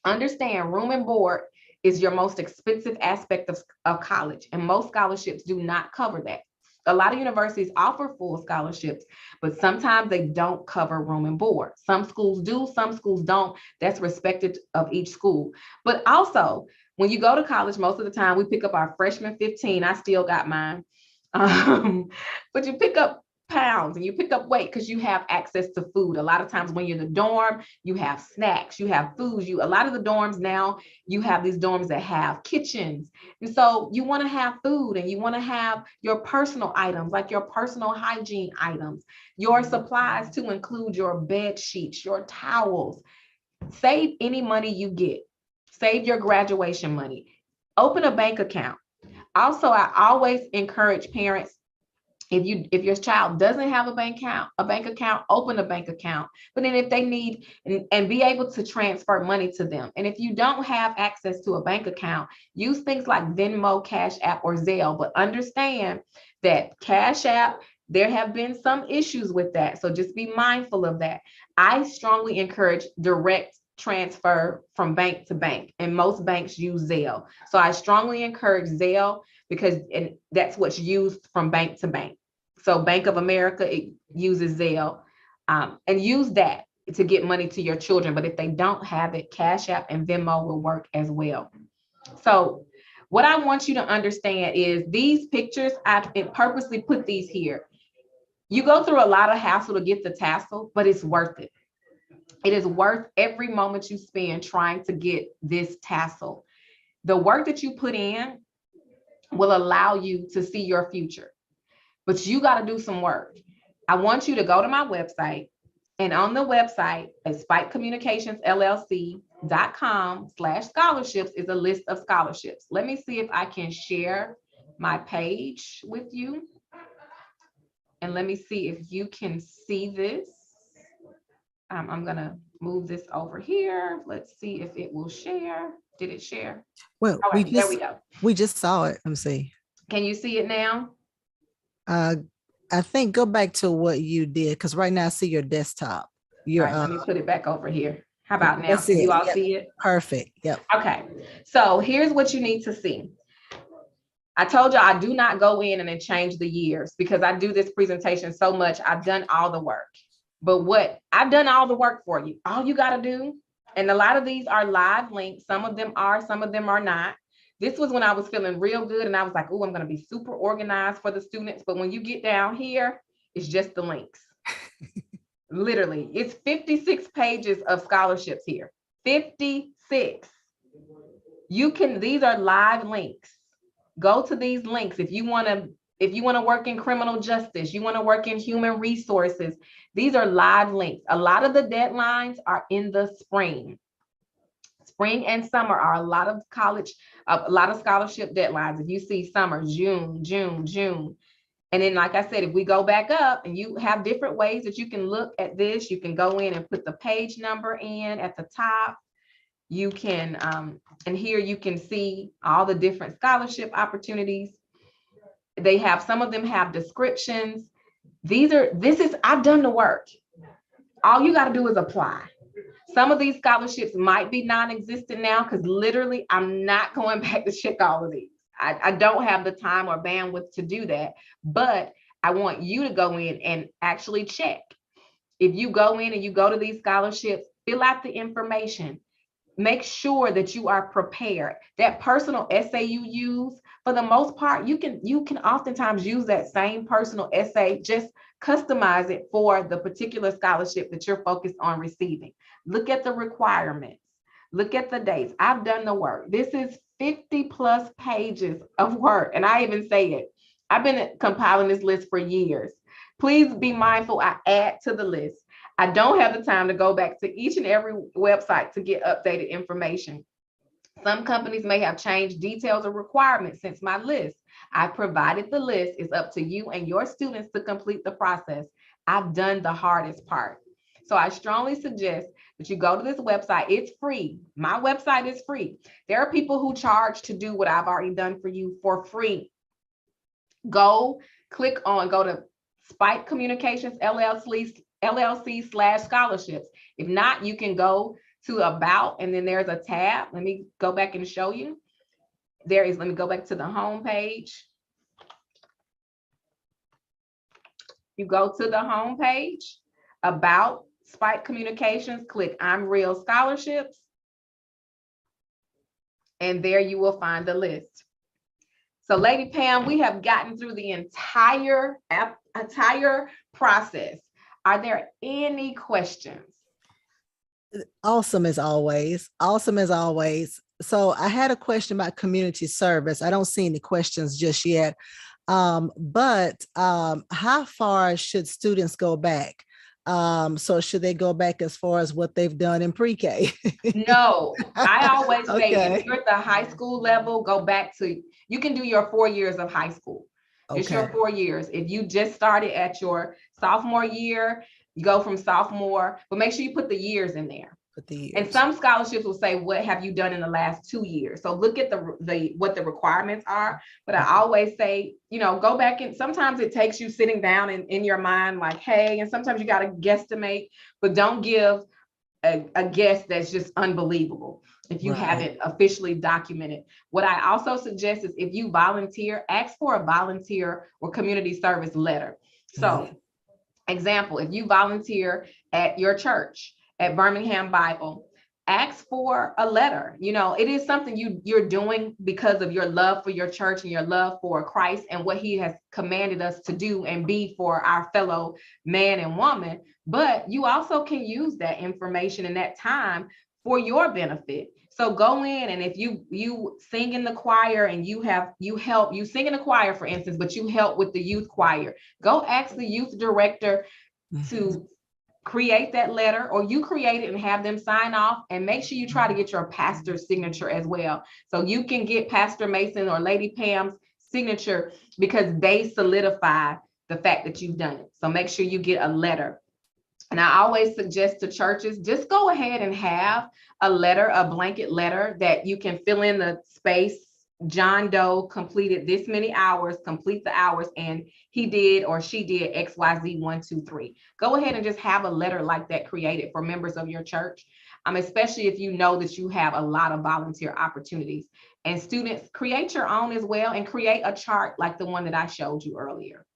Understand, room and board is your most expensive aspect of college, and most scholarships do not cover that. A lot of universities offer full scholarships, but sometimes they don't cover room and board. Some schools do, some schools don't. That's respected of each school. But also, when you go to college, most of the time we pick up our freshman 15. I still got mine. But you pick up pounds and you pick up weight because you have access to food. A lot of times when you're in the dorm, you have snacks, you have foods. A lot of the dorms now, you have these dorms that have kitchens. And so you want to have food and you want to have your personal items, like your personal hygiene items, your supplies to include your bed sheets, your towels. Save any money you get. Save your graduation money. Open a bank account. Also, I always encourage parents, if your child doesn't have a bank account, open a bank account. But then if they need and be able to transfer money to them. And if you don't have access to a bank account, use things like Venmo, Cash App, or Zelle. But understand that Cash App, there have been some issues with that. So just be mindful of that. I strongly encourage direct transfer from bank to bank, and most banks use Zelle. So I strongly encourage Zelle because and that's what's used from bank to bank. So Bank of America, it uses Zelle, and use that to get money to your children. But if they don't have it, Cash App and Venmo will work as well. So what I want you to understand is these pictures, I purposely put these here. You go through a lot of hassle to get the tassel, but it's worth it. It is worth every moment you spend trying to get this tassel. The work that you put in will allow you to see your future, but you got to do some work. I want you to go to my website, and on the website at spikecommunicationsllc.com/scholarships is a list of scholarships. Let me see if I can share my page with you. And let me see if you can see this. I'm gonna move this over here. Let's see if it will share. Did it share? Well, All right, there we go. we just saw it. Let me see. Can you see it now? Uh, I think go back to what you did because right now I see your desktop. All Your right, let me put it back over here. How about now? that's Can you it. all Yep. see it? Perfect. Yep. Okay, so here's what you need to see. I told you I do not go in and then change the years because I do this presentation so much. I've done all the work. But what I've done all the work for you. All you got to do, and a lot of these are live links. Some of them are, some of them are not. This was when I was feeling real good and I was like, oh, I'm going to be super organized for the students. But when you get down here, it's just the links. Literally, it's 56 pages of scholarships here. 56. These are live links. Go to these links if you want to work in criminal justice, you want to work in human resources. These are live links. A lot of the deadlines are in the spring. Spring and summer are a lot of scholarship deadlines. If you see summer, June, June, June. And then, like I said, if we go back up and you have different ways that you can look at this, you can go in and put the page number in at the top. You can, and here you can see all the different scholarship opportunities. Some of them have descriptions. I've done the work. All you got to do is apply. Some of these scholarships might be non-existent now because literally I'm not going back to check all of these. I don't have the time or bandwidth to do that, but I want you to go in and actually check. If you go in and you go to these scholarships, fill out the information. Make sure that you are prepared. That personal essay you use, for the most part, you can oftentimes use that same personal essay, just customize it for the particular scholarship that you're focused on receiving. Look at the requirements. Look at the dates. I've done the work. This is 50 plus pages of work. And I even say it. I've been compiling this list for years. Please be mindful. I add to the list. I don't have the time to go back to each and every website to get updated information. Some companies may have changed details or requirements since my list. I provided the list. It's up to you and your students to complete the process. I've done the hardest part. So I strongly suggest that you go to this website. It's free. My website is free. There are people who charge to do what I've already done for you for free. Go to Spike Communications LLC/scholarships. If not, you can go to about, and then there's a tab. Let me go back and show you. Let me go back to the home page. You go to the home page, about Spike Communications, click I'm Real Scholarships, and there you will find the list. So Lady Pam, we have gotten through the entire process. Are there any questions? Awesome as always. Awesome as always. So I had a question about community service. I don't see any questions just yet. But how far should students go back? So should they go back as far as what they've done in pre-K? No, I always say if Okay. you're at the high school level, go back to, you can do your 4 years of high school. Just your Okay. 4 years. If you just started at your sophomore year, you go from sophomore, but make sure you put the years in there. Put the And years. some scholarships will say, what have you done in the last 2 years? So look at the what the requirements are. But I always say, go back, and sometimes it takes you sitting down and in your mind, like, hey, and sometimes you got to guesstimate, but don't give a guess that's just unbelievable if you Right. haven't officially documented. What I also suggest is if you volunteer, ask for a volunteer or community service letter. So, example, if you volunteer at your church, at Birmingham Bible, ask for a letter. It is something you're doing because of your love for your church and your love for Christ and what he has commanded us to do and be for our fellow man and woman. But you also can use that information and that time for your benefit. So go in, and if you sing in the choir and you sing in the choir, for instance, but you help with the youth choir, go ask the youth director to create that letter, or you create it and have them sign off, and make sure you try to get your pastor's signature as well. So you can get Pastor Mason or Lady Pam's signature because they solidify the fact that you've done it. So make sure you get a letter. And I always suggest to churches, just go ahead and have a letter, a blanket letter that you can fill in the space. John Doe completed this many hours, complete the hours, and he did or she did XYZ 1, 2, 3. Go ahead and just have a letter like that created for members of your church, especially if you know that you have a lot of volunteer opportunities. And students, create your own as well, and create a chart like the one that I showed you earlier.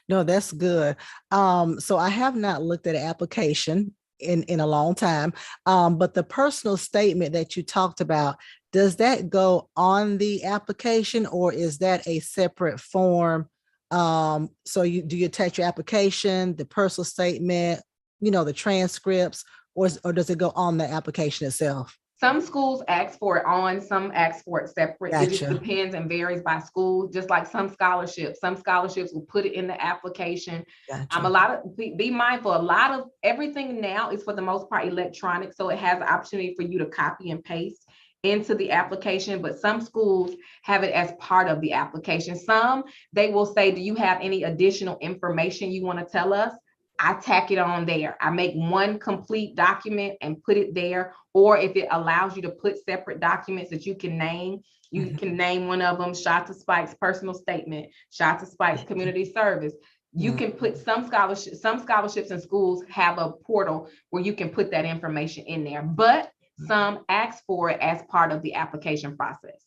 No, that's good. So I have not looked at an application in a long time. But the personal statement that you talked about, does that go on the application, or is that a separate form? So do you attach your application, the personal statement, the transcripts, or does it go on the application itself? Some schools ask for it on, some ask for it separate. It just Gotcha. depends and varies by school. Just like some scholarships will put it in the application. Gotcha. Be mindful, a lot of everything now is for the most part electronic, so it has the opportunity for you to copy and paste into the application, but some schools have it as part of the application. Some, they will say, do you have any additional information you want to tell us? I tack it on there. I make one complete document and put it there. Or if it allows you to put separate documents that you can name, you can name one of them, Chata Spikes personal statement, Chata Spikes community service. You can put some scholarships in schools have a portal where you can put that information in there, but some ask for it as part of the application process.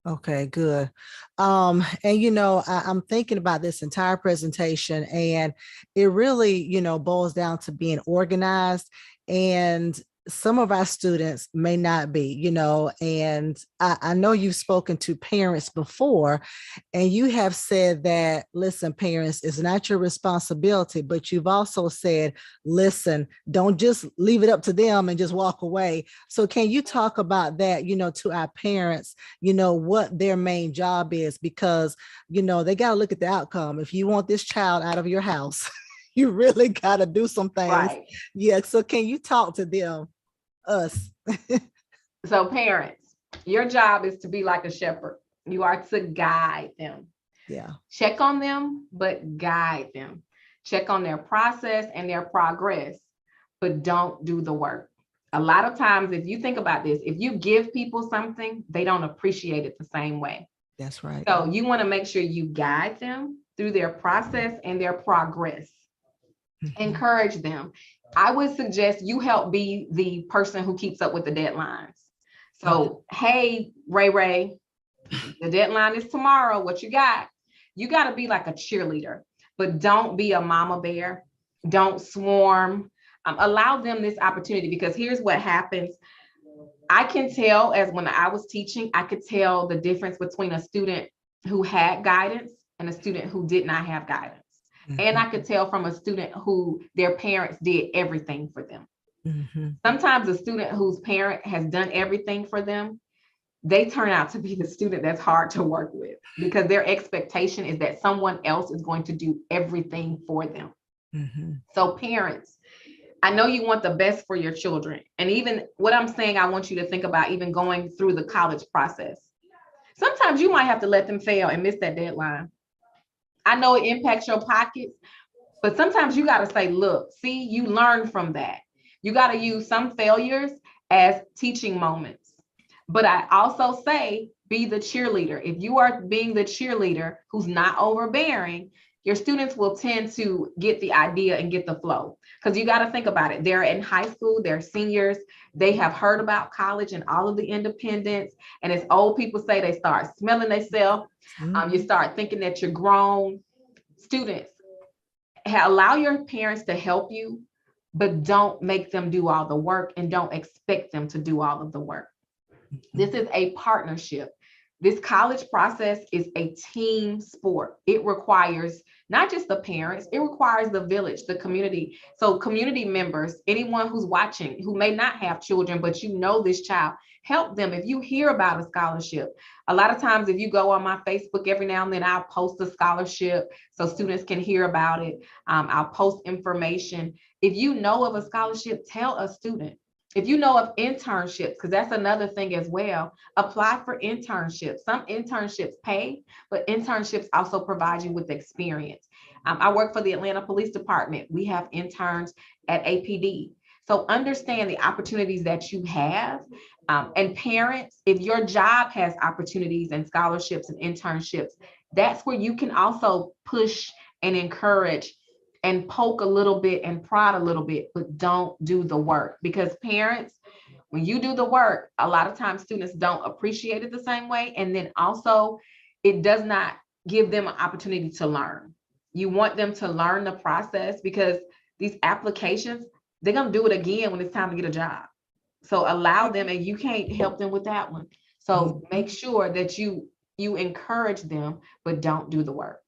Okay, good. And I'm thinking about this entire presentation, and it really, boils down to being organized. And some of our students may not be, and I know you've spoken to parents before, and you have said that, listen, parents, it's not your responsibility, but you've also said, listen, don't just leave it up to them and just walk away. So can you talk about that, to our parents, what their main job is? Because, they got to look at the outcome. If you want this child out of your house, you really got to do some things. Right. Yeah. So can you talk to them, us? So parents, your job is to be like a shepherd. You are to guide them. Yeah. Check on them, but guide them. Check on their process and their progress, but don't do the work. A lot of times, if you think about this, if you give people something, they don't appreciate it the same way. That's right. So you want to make sure you guide them through their process and their progress. Encourage them. I would suggest you help be the person who keeps up with the deadlines. So, hey, Ray, the deadline is tomorrow. What you got? You got to be like a cheerleader, but don't be a mama bear. Don't swarm. Allow them this opportunity, because here's what happens. I can tell, as when I was teaching, I could tell the difference between a student who had guidance and a student who did not have guidance. And I could tell from a student who their parents did everything for them. Sometimes a student whose parent has done everything for them, they turn out to be the student that's hard to work with, because their expectation is that someone else is going to do everything for them. Mhm. So parents, I know you want the best for your children. And even what I'm saying, I want you to think about even going through the college process. Sometimes you might have to let them fail and miss that deadline. I know it impacts your pockets, but sometimes you got to say, look, see, you learn from that. You got to use some failures as teaching moments. But I also say, be the cheerleader. If you are being the cheerleader who's not overbearing, your students will tend to get the idea and get the flow. Because you got to think about it. They're in high school, they're seniors, they have heard about college and all of the independence. And as old people say, they start smelling themselves. You Mhm. start thinking that you're grown. Students, allow your parents to help you, but don't make them do all the work and don't expect them to do all of the work. This Mhm. is a partnership. This college process is a team sport. It requires not just the parents, it requires the village, the community. So, community members, anyone who's watching who may not have children, but you know this child, help them. If you hear about a scholarship, a lot of times, if you go on my Facebook every now and then, I'll post a scholarship so students can hear about it. I'll post information. If you know of a scholarship, tell a student. If you know of internships, because that's another thing as well, apply for internships. Some internships pay, but internships also provide you with experience. I work for the Atlanta Police Department. We have interns at APD. So understand the opportunities that you have. And parents, if your job has opportunities and scholarships and internships, that's where you can also push and encourage and poke a little bit and prod a little bit, but don't do the work. Because parents, when you do the work, a lot of times students don't appreciate it the same way. And then also, it does not give them an opportunity to learn. You want them to learn the process because these applications, they're going to do it again when it's time to get a job. So allow them, and you can't help them with that one. So make Mhm. sure that you encourage them, but don't do the work.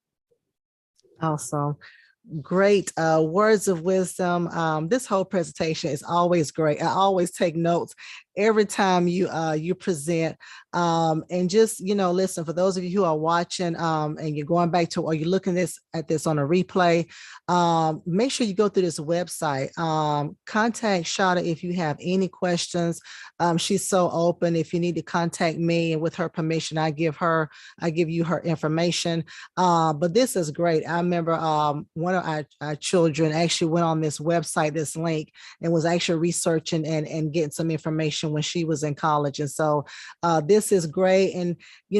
Awesome. Great words of wisdom. This whole presentation is always great. I always take notes every time you present. And just listen, for those of you who are watching and you're going back to or you're looking at this on a replay, make sure you go through this website. Contact Chata if you have any questions. She's so open. If you need to contact me, and with her permission, I give you her information. But this is great. I remember one of our children actually went on this website, this link, and was actually researching and getting some information when she was in college. And so this is great. And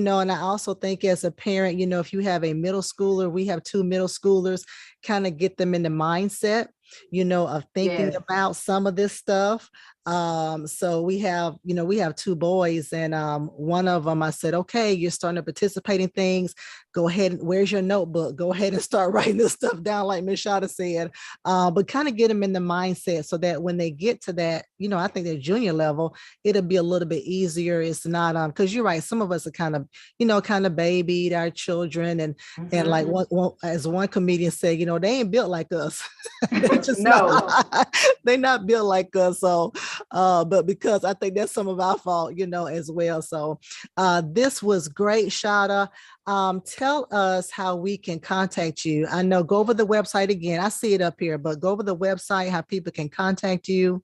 I also think as a parent, if you have a middle schooler, we have two middle schoolers, kind of get them in the mindset of thinking Yes. about some of this stuff. So we have two boys, and one of them, I said, okay, you're starting to participate in things. Go ahead and where's your notebook? Go ahead and start writing this stuff down, like Miss Shada said. But kind of get them in the mindset so that when they get to that, I think the junior level, it'll be a little bit easier. It's not because you're right. Some of us are kind of babied our children, and like Mhm. as one comedian said, they ain't built like us. They just not. No. They not built like us. So, but because I think that's some of our fault, as well. So, this was great, Shada. Tell us how we can contact you. I know, go over the website again. I see it up here, but go over the website, how people can contact you.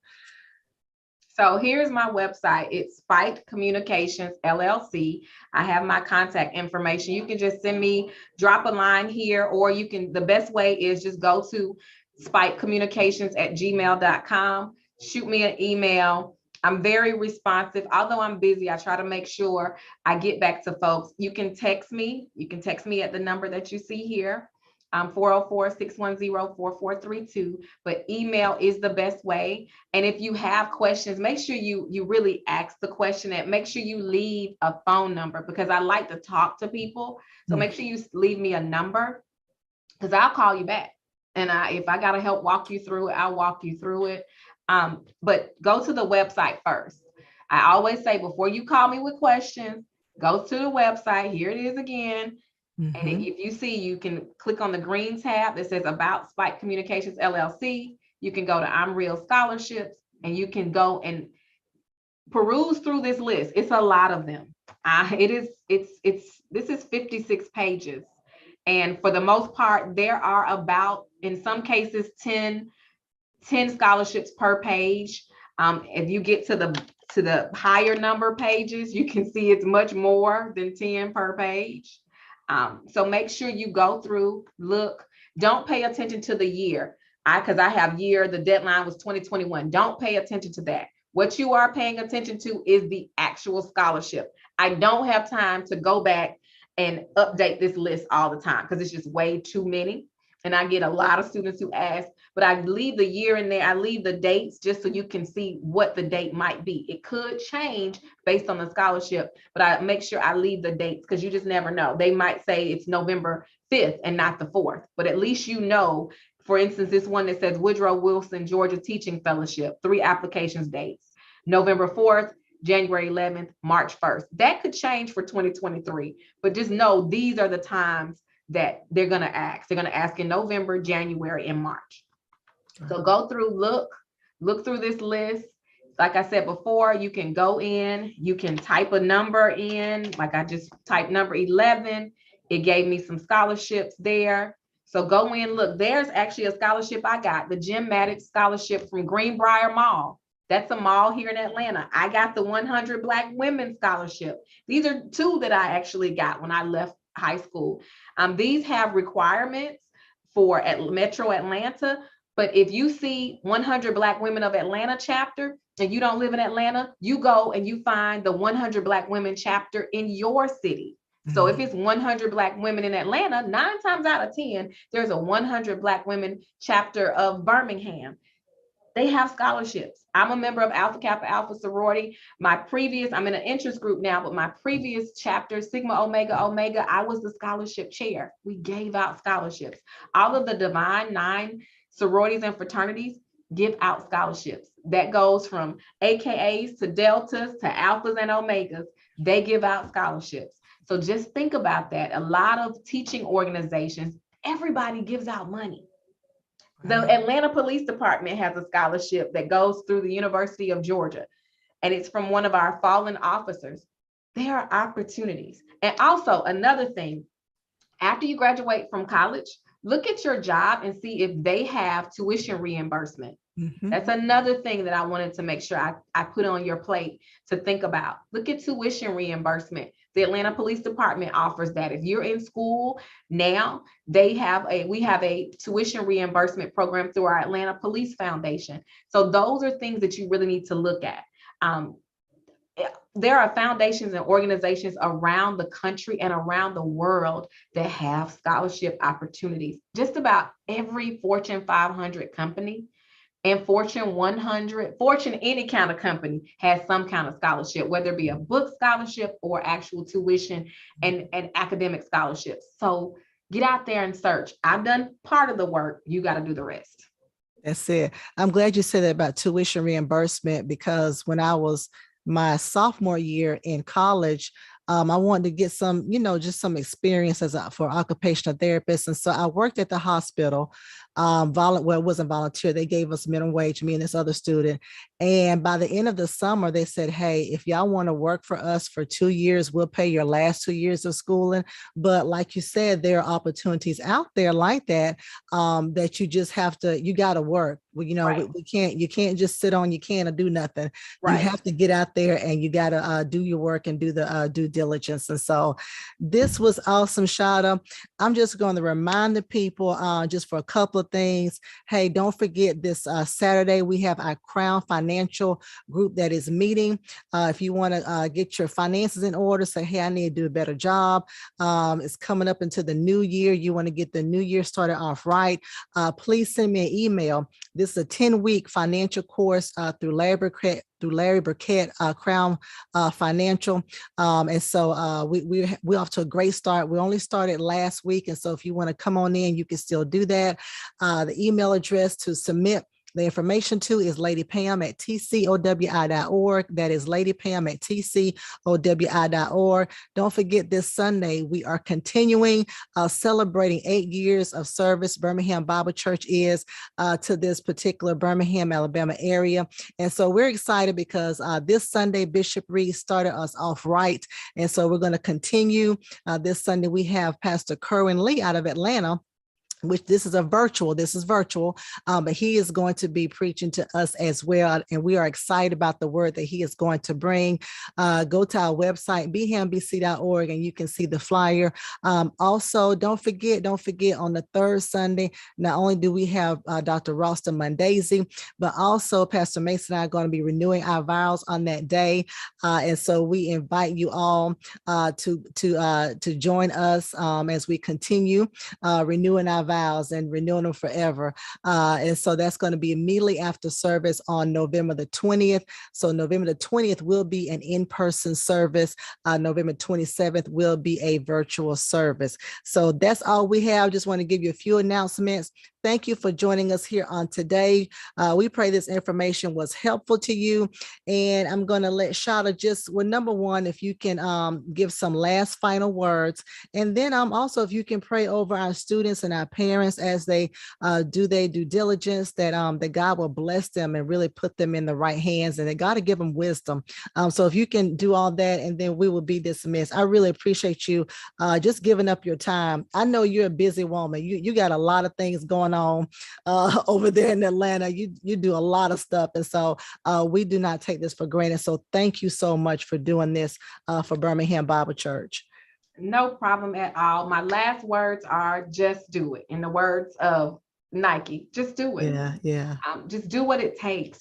So here's my website. It's Spike Communications LLC. I have my contact information. You can just send me, drop a line here, or the best way is just go to spikecommunications@gmail.com. Shoot me an email. I'm very responsive. Although I'm busy, I try to make sure I get back to folks. You can text me. You can text me at the number that you see here. 404-610-4432. But email is the best way. And if you have questions, make sure you really ask the question, and make sure you leave a phone number, because I like to talk to people. So Mm. make sure you leave me a number, because I'll call you back. And if I got to help walk you through it, I'll walk you through it. But go to the website first. I always say, before you call me with questions, go to the website. Here it is again. And Mhm. if you see, you can click on the green tab that says About Spike Communications LLC. You can go to I'm Real Scholarships, and you can go and peruse through this list. It's a lot of them. This is 56 pages. And for the most part, there are about, in some cases, 10 scholarships per page. If you get to the higher number pages, you can see it's much more than 10 per page. So make sure you go through, look, don't pay attention to the year. Because I have year, the deadline was 2021. Don't pay attention to that. What you are paying attention to is the actual scholarship. I don't have time to go back and update this list all the time because it's just way too many. And I get a lot of students who ask, but I leave the year in there. I leave the dates just so you can see what the date might be. It could change based on the scholarship, but I make sure I leave the dates because you just never know. They might say it's November 5th and not the 4th, but at least you know. For instance, this one that says Woodrow Wilson, Georgia Teaching Fellowship, 3 applications dates, November 4th, January 11th, March 1st. That could change for 2023, but just know these are the times that they're going to ask. They're going to ask in November, January, and March. So go through, look through this list. Like I said before, you can go in, you can type a number in, like I just typed number 11. It gave me some scholarships there. So go in, look, there's actually a scholarship I got, the Jim Maddox Scholarship from Greenbrier Mall. That's a mall here in Atlanta. I got the 100 Black Women Scholarship. These are 2 that I actually got when I left high school. These have requirements for Metro Atlanta, but if you see 100 Black Women of Atlanta chapter and you don't live in Atlanta, you go and you find the 100 Black Women chapter in your city. So if it's 100 Black women in Atlanta, 9 times out of 10, there's a 100 Black women chapter of Birmingham. They have scholarships. I'm a member of Alpha Kappa Alpha sorority. I'm in an interest group now, but my previous chapter, Sigma Omega Omega, I was the scholarship chair. We gave out scholarships. All of the Divine 9 sororities and fraternities give out scholarships. That goes from AKAs to Deltas to Alphas and Omegas. They give out scholarships. So just think about that. A lot of teaching organizations, everybody gives out money. The Atlanta Police Department has a scholarship that goes through the University of Georgia, and it's from one of our fallen officers. There are opportunities. And also another thing, after you graduate from college, look at your job and see if they have tuition reimbursement. That's another thing that I wanted to make sure I put on your plate to think about. Look at tuition reimbursement. The Atlanta Police Department offers that. If you're in school now, we have a tuition reimbursement program through our Atlanta Police Foundation. So those are things that you really need to look at. There are foundations and organizations around the country and around the world that have scholarship opportunities. Just about every Fortune 500 company and Fortune 100, Fortune any kind of company has some kind of scholarship, whether it be a book scholarship or actual tuition and academic scholarships. So get out there and search. I've done part of the work. You got to do the rest. That's it. I'm glad you said that about tuition reimbursement, because when I was my sophomore year in college, I wanted to get some, just some experience for occupational therapist. And so I worked at the hospital. It wasn't volunteer. They gave us minimum wage, me and this other student. And by the end of the summer, they said, hey, if y'all want to work for us for 2 years, we'll pay your last 2 years of schooling. But like you said, there are opportunities out there like that, that you got to work. Well, Right. you can't just sit on your can and do nothing. Right. You have to get out there and you got to do your work and do the due diligence. And so this was awesome, Chata. I'm just going to remind the people just for a couple of things. Hey, don't forget this Saturday, we have our Crown Financial group that is meeting. If you want to get your finances in order, say, hey, I need to do a better job. It's coming up into the new year. You want to get the new year started off right. Please send me an email. This is a 10-week financial course through Larry Burkett, Crown Financial. And so we're off to a great start. We only started last week. And so if you want to come on in, you can still do that. The email address to submit The information too is Lady Pam at tcowi.org. That is Lady Pam at tcowi.org. Don't forget, this Sunday we are continuing celebrating 8 years of service. Birmingham Bible Church is to this particular Birmingham, Alabama area. And so we're excited because this Sunday, Bishop Reed started us off right. And so we're going to continue. This Sunday, we have Pastor Kerwin Lee out of Atlanta, which this is virtual, but he is going to be preaching to us as well. And we are excited about the word that he is going to bring. Go to our website, bhambc.org, and you can see the flyer. Also, don't forget on the third Sunday, not only do we have Dr. Ralston Mundazy, but also Pastor Mason and I are going to be renewing our vows on that day. And so we invite you all to join us as we continue renewing our vows and renewing them forever. And so that's going to be immediately after service on November the 20th. So November the 20th will be an in-person service. November 27th will be a virtual service. So that's all we have. Just want to give you a few announcements. Thank you for joining us here on today. We pray this information was helpful to you. And I'm going to let Chata number one, if you can give some last final words. And then also, if you can pray over our students and our parents as they do their due diligence, that God will bless them and really put them in the right hands, and that God will give them wisdom. So if you can do all that, and then we will be dismissed. I really appreciate you just giving up your time. I know you're a busy woman. You got a lot of things going on over there in Atlanta. You do a lot of stuff. And so we do not take this for granted. So thank you so much for doing this for Birmingham Bible Church. No problem at all. My last words are just do it. In the words of Nike, just do it. Yeah. Just do what it takes.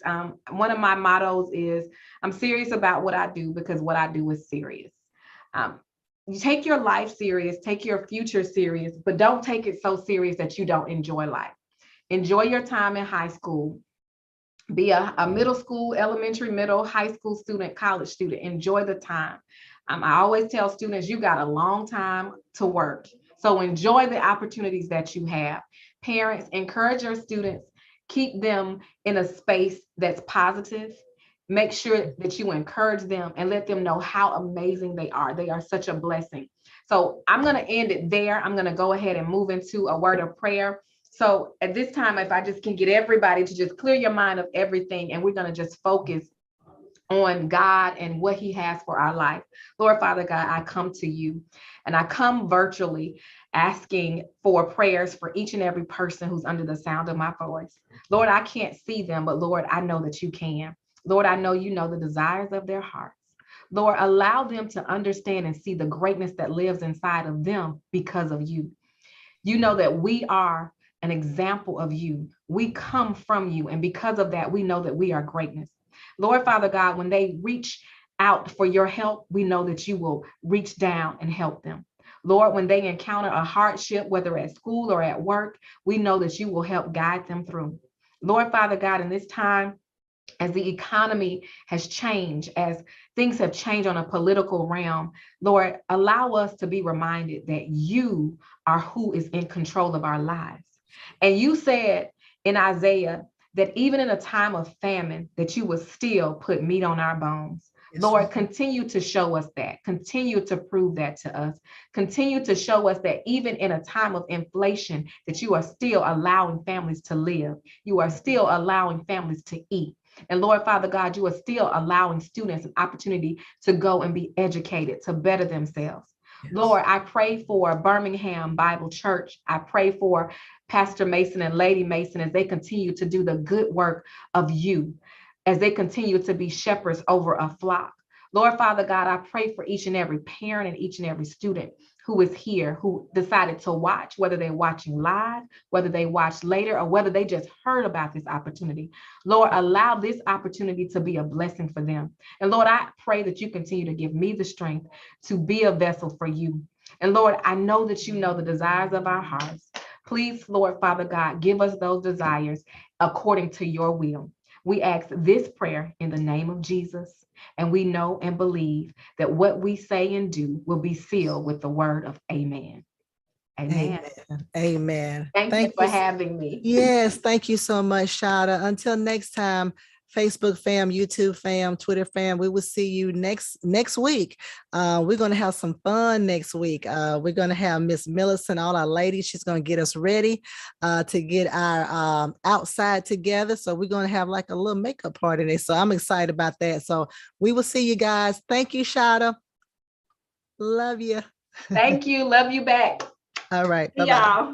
One of my mottos is I'm serious about what I do because what I do is serious. You take your life serious, take your future serious, but don't take it so serious that you don't enjoy life. Enjoy your time in high school. Be a middle school, elementary, middle, high school student, college student. Enjoy the time. I always tell students, you got a long time to work. So enjoy the opportunities that you have. Parents, encourage your students, keep them in a space that's positive. Make sure that you encourage them and let them know how amazing they are. They are such a blessing. So I'm going to end it there. I'm going to go ahead and move into a word of prayer. So at this time, if I just can get everybody to just clear your mind of everything, and we're going to just focus on God and what he has for our life. Lord, Father God, I come to you, and I come virtually asking for prayers for each and every person who's under the sound of my voice. Lord, I can't see them, but Lord, I know that you can. Lord, I know you know the desires of their hearts. Lord, allow them to understand and see the greatness that lives inside of them because of you. You know that we are an example of you. We come from you. And because of that, we know that we are greatness. Lord, Father God, when they reach out for your help, we know that you will reach down and help them. Lord, when they encounter a hardship, whether at school or at work, we know that you will help guide them through. Lord, Father God, in this time, as the economy has changed, as things have changed on a political realm, Lord, allow us to be reminded that you are who is in control of our lives. And you said in Isaiah that even in a time of famine, that you would still put meat on our bones. Yes, Lord, continue to show us that. Continue to prove that to us. Continue to show us that even in a time of inflation, that you are still allowing families to live. You are still allowing families to eat. And Lord, Father God, you are still allowing students an opportunity to go and be educated, to better themselves. Yes. Lord, I pray for Birmingham Bible Church. I pray for Pastor Mason and Lady Mason as they continue to do the good work of you, as they continue to be shepherds over a flock. Lord, Father God, I pray for each and every parent and each and every student who is here, who decided to watch, whether they're watching live, whether they watch later, or whether they just heard about this opportunity. Lord, allow this opportunity to be a blessing for them. And Lord, I pray that you continue to give me the strength to be a vessel for you. And Lord, I know that you know the desires of our hearts. Please, Lord, Father God, give us those desires according to your will. We ask this prayer in the name of Jesus, and we know and believe that what we say and do will be sealed with the word of amen. Amen. Amen. Amen. Thank you Thank for you. having me. Yes, thank you so much, Shada. Until next time, Facebook fam, YouTube fam, Twitter fam, we will see you next week. We're gonna have some fun next week. We're gonna have Miss Millicent, all our ladies. She's gonna get us ready to get our outside together. So we're gonna have like a little makeup party there. So I'm excited about that. So we will see you guys. Thank you, Shada. Love you. Thank you. Love you back. All right. See Bye bye. y'all.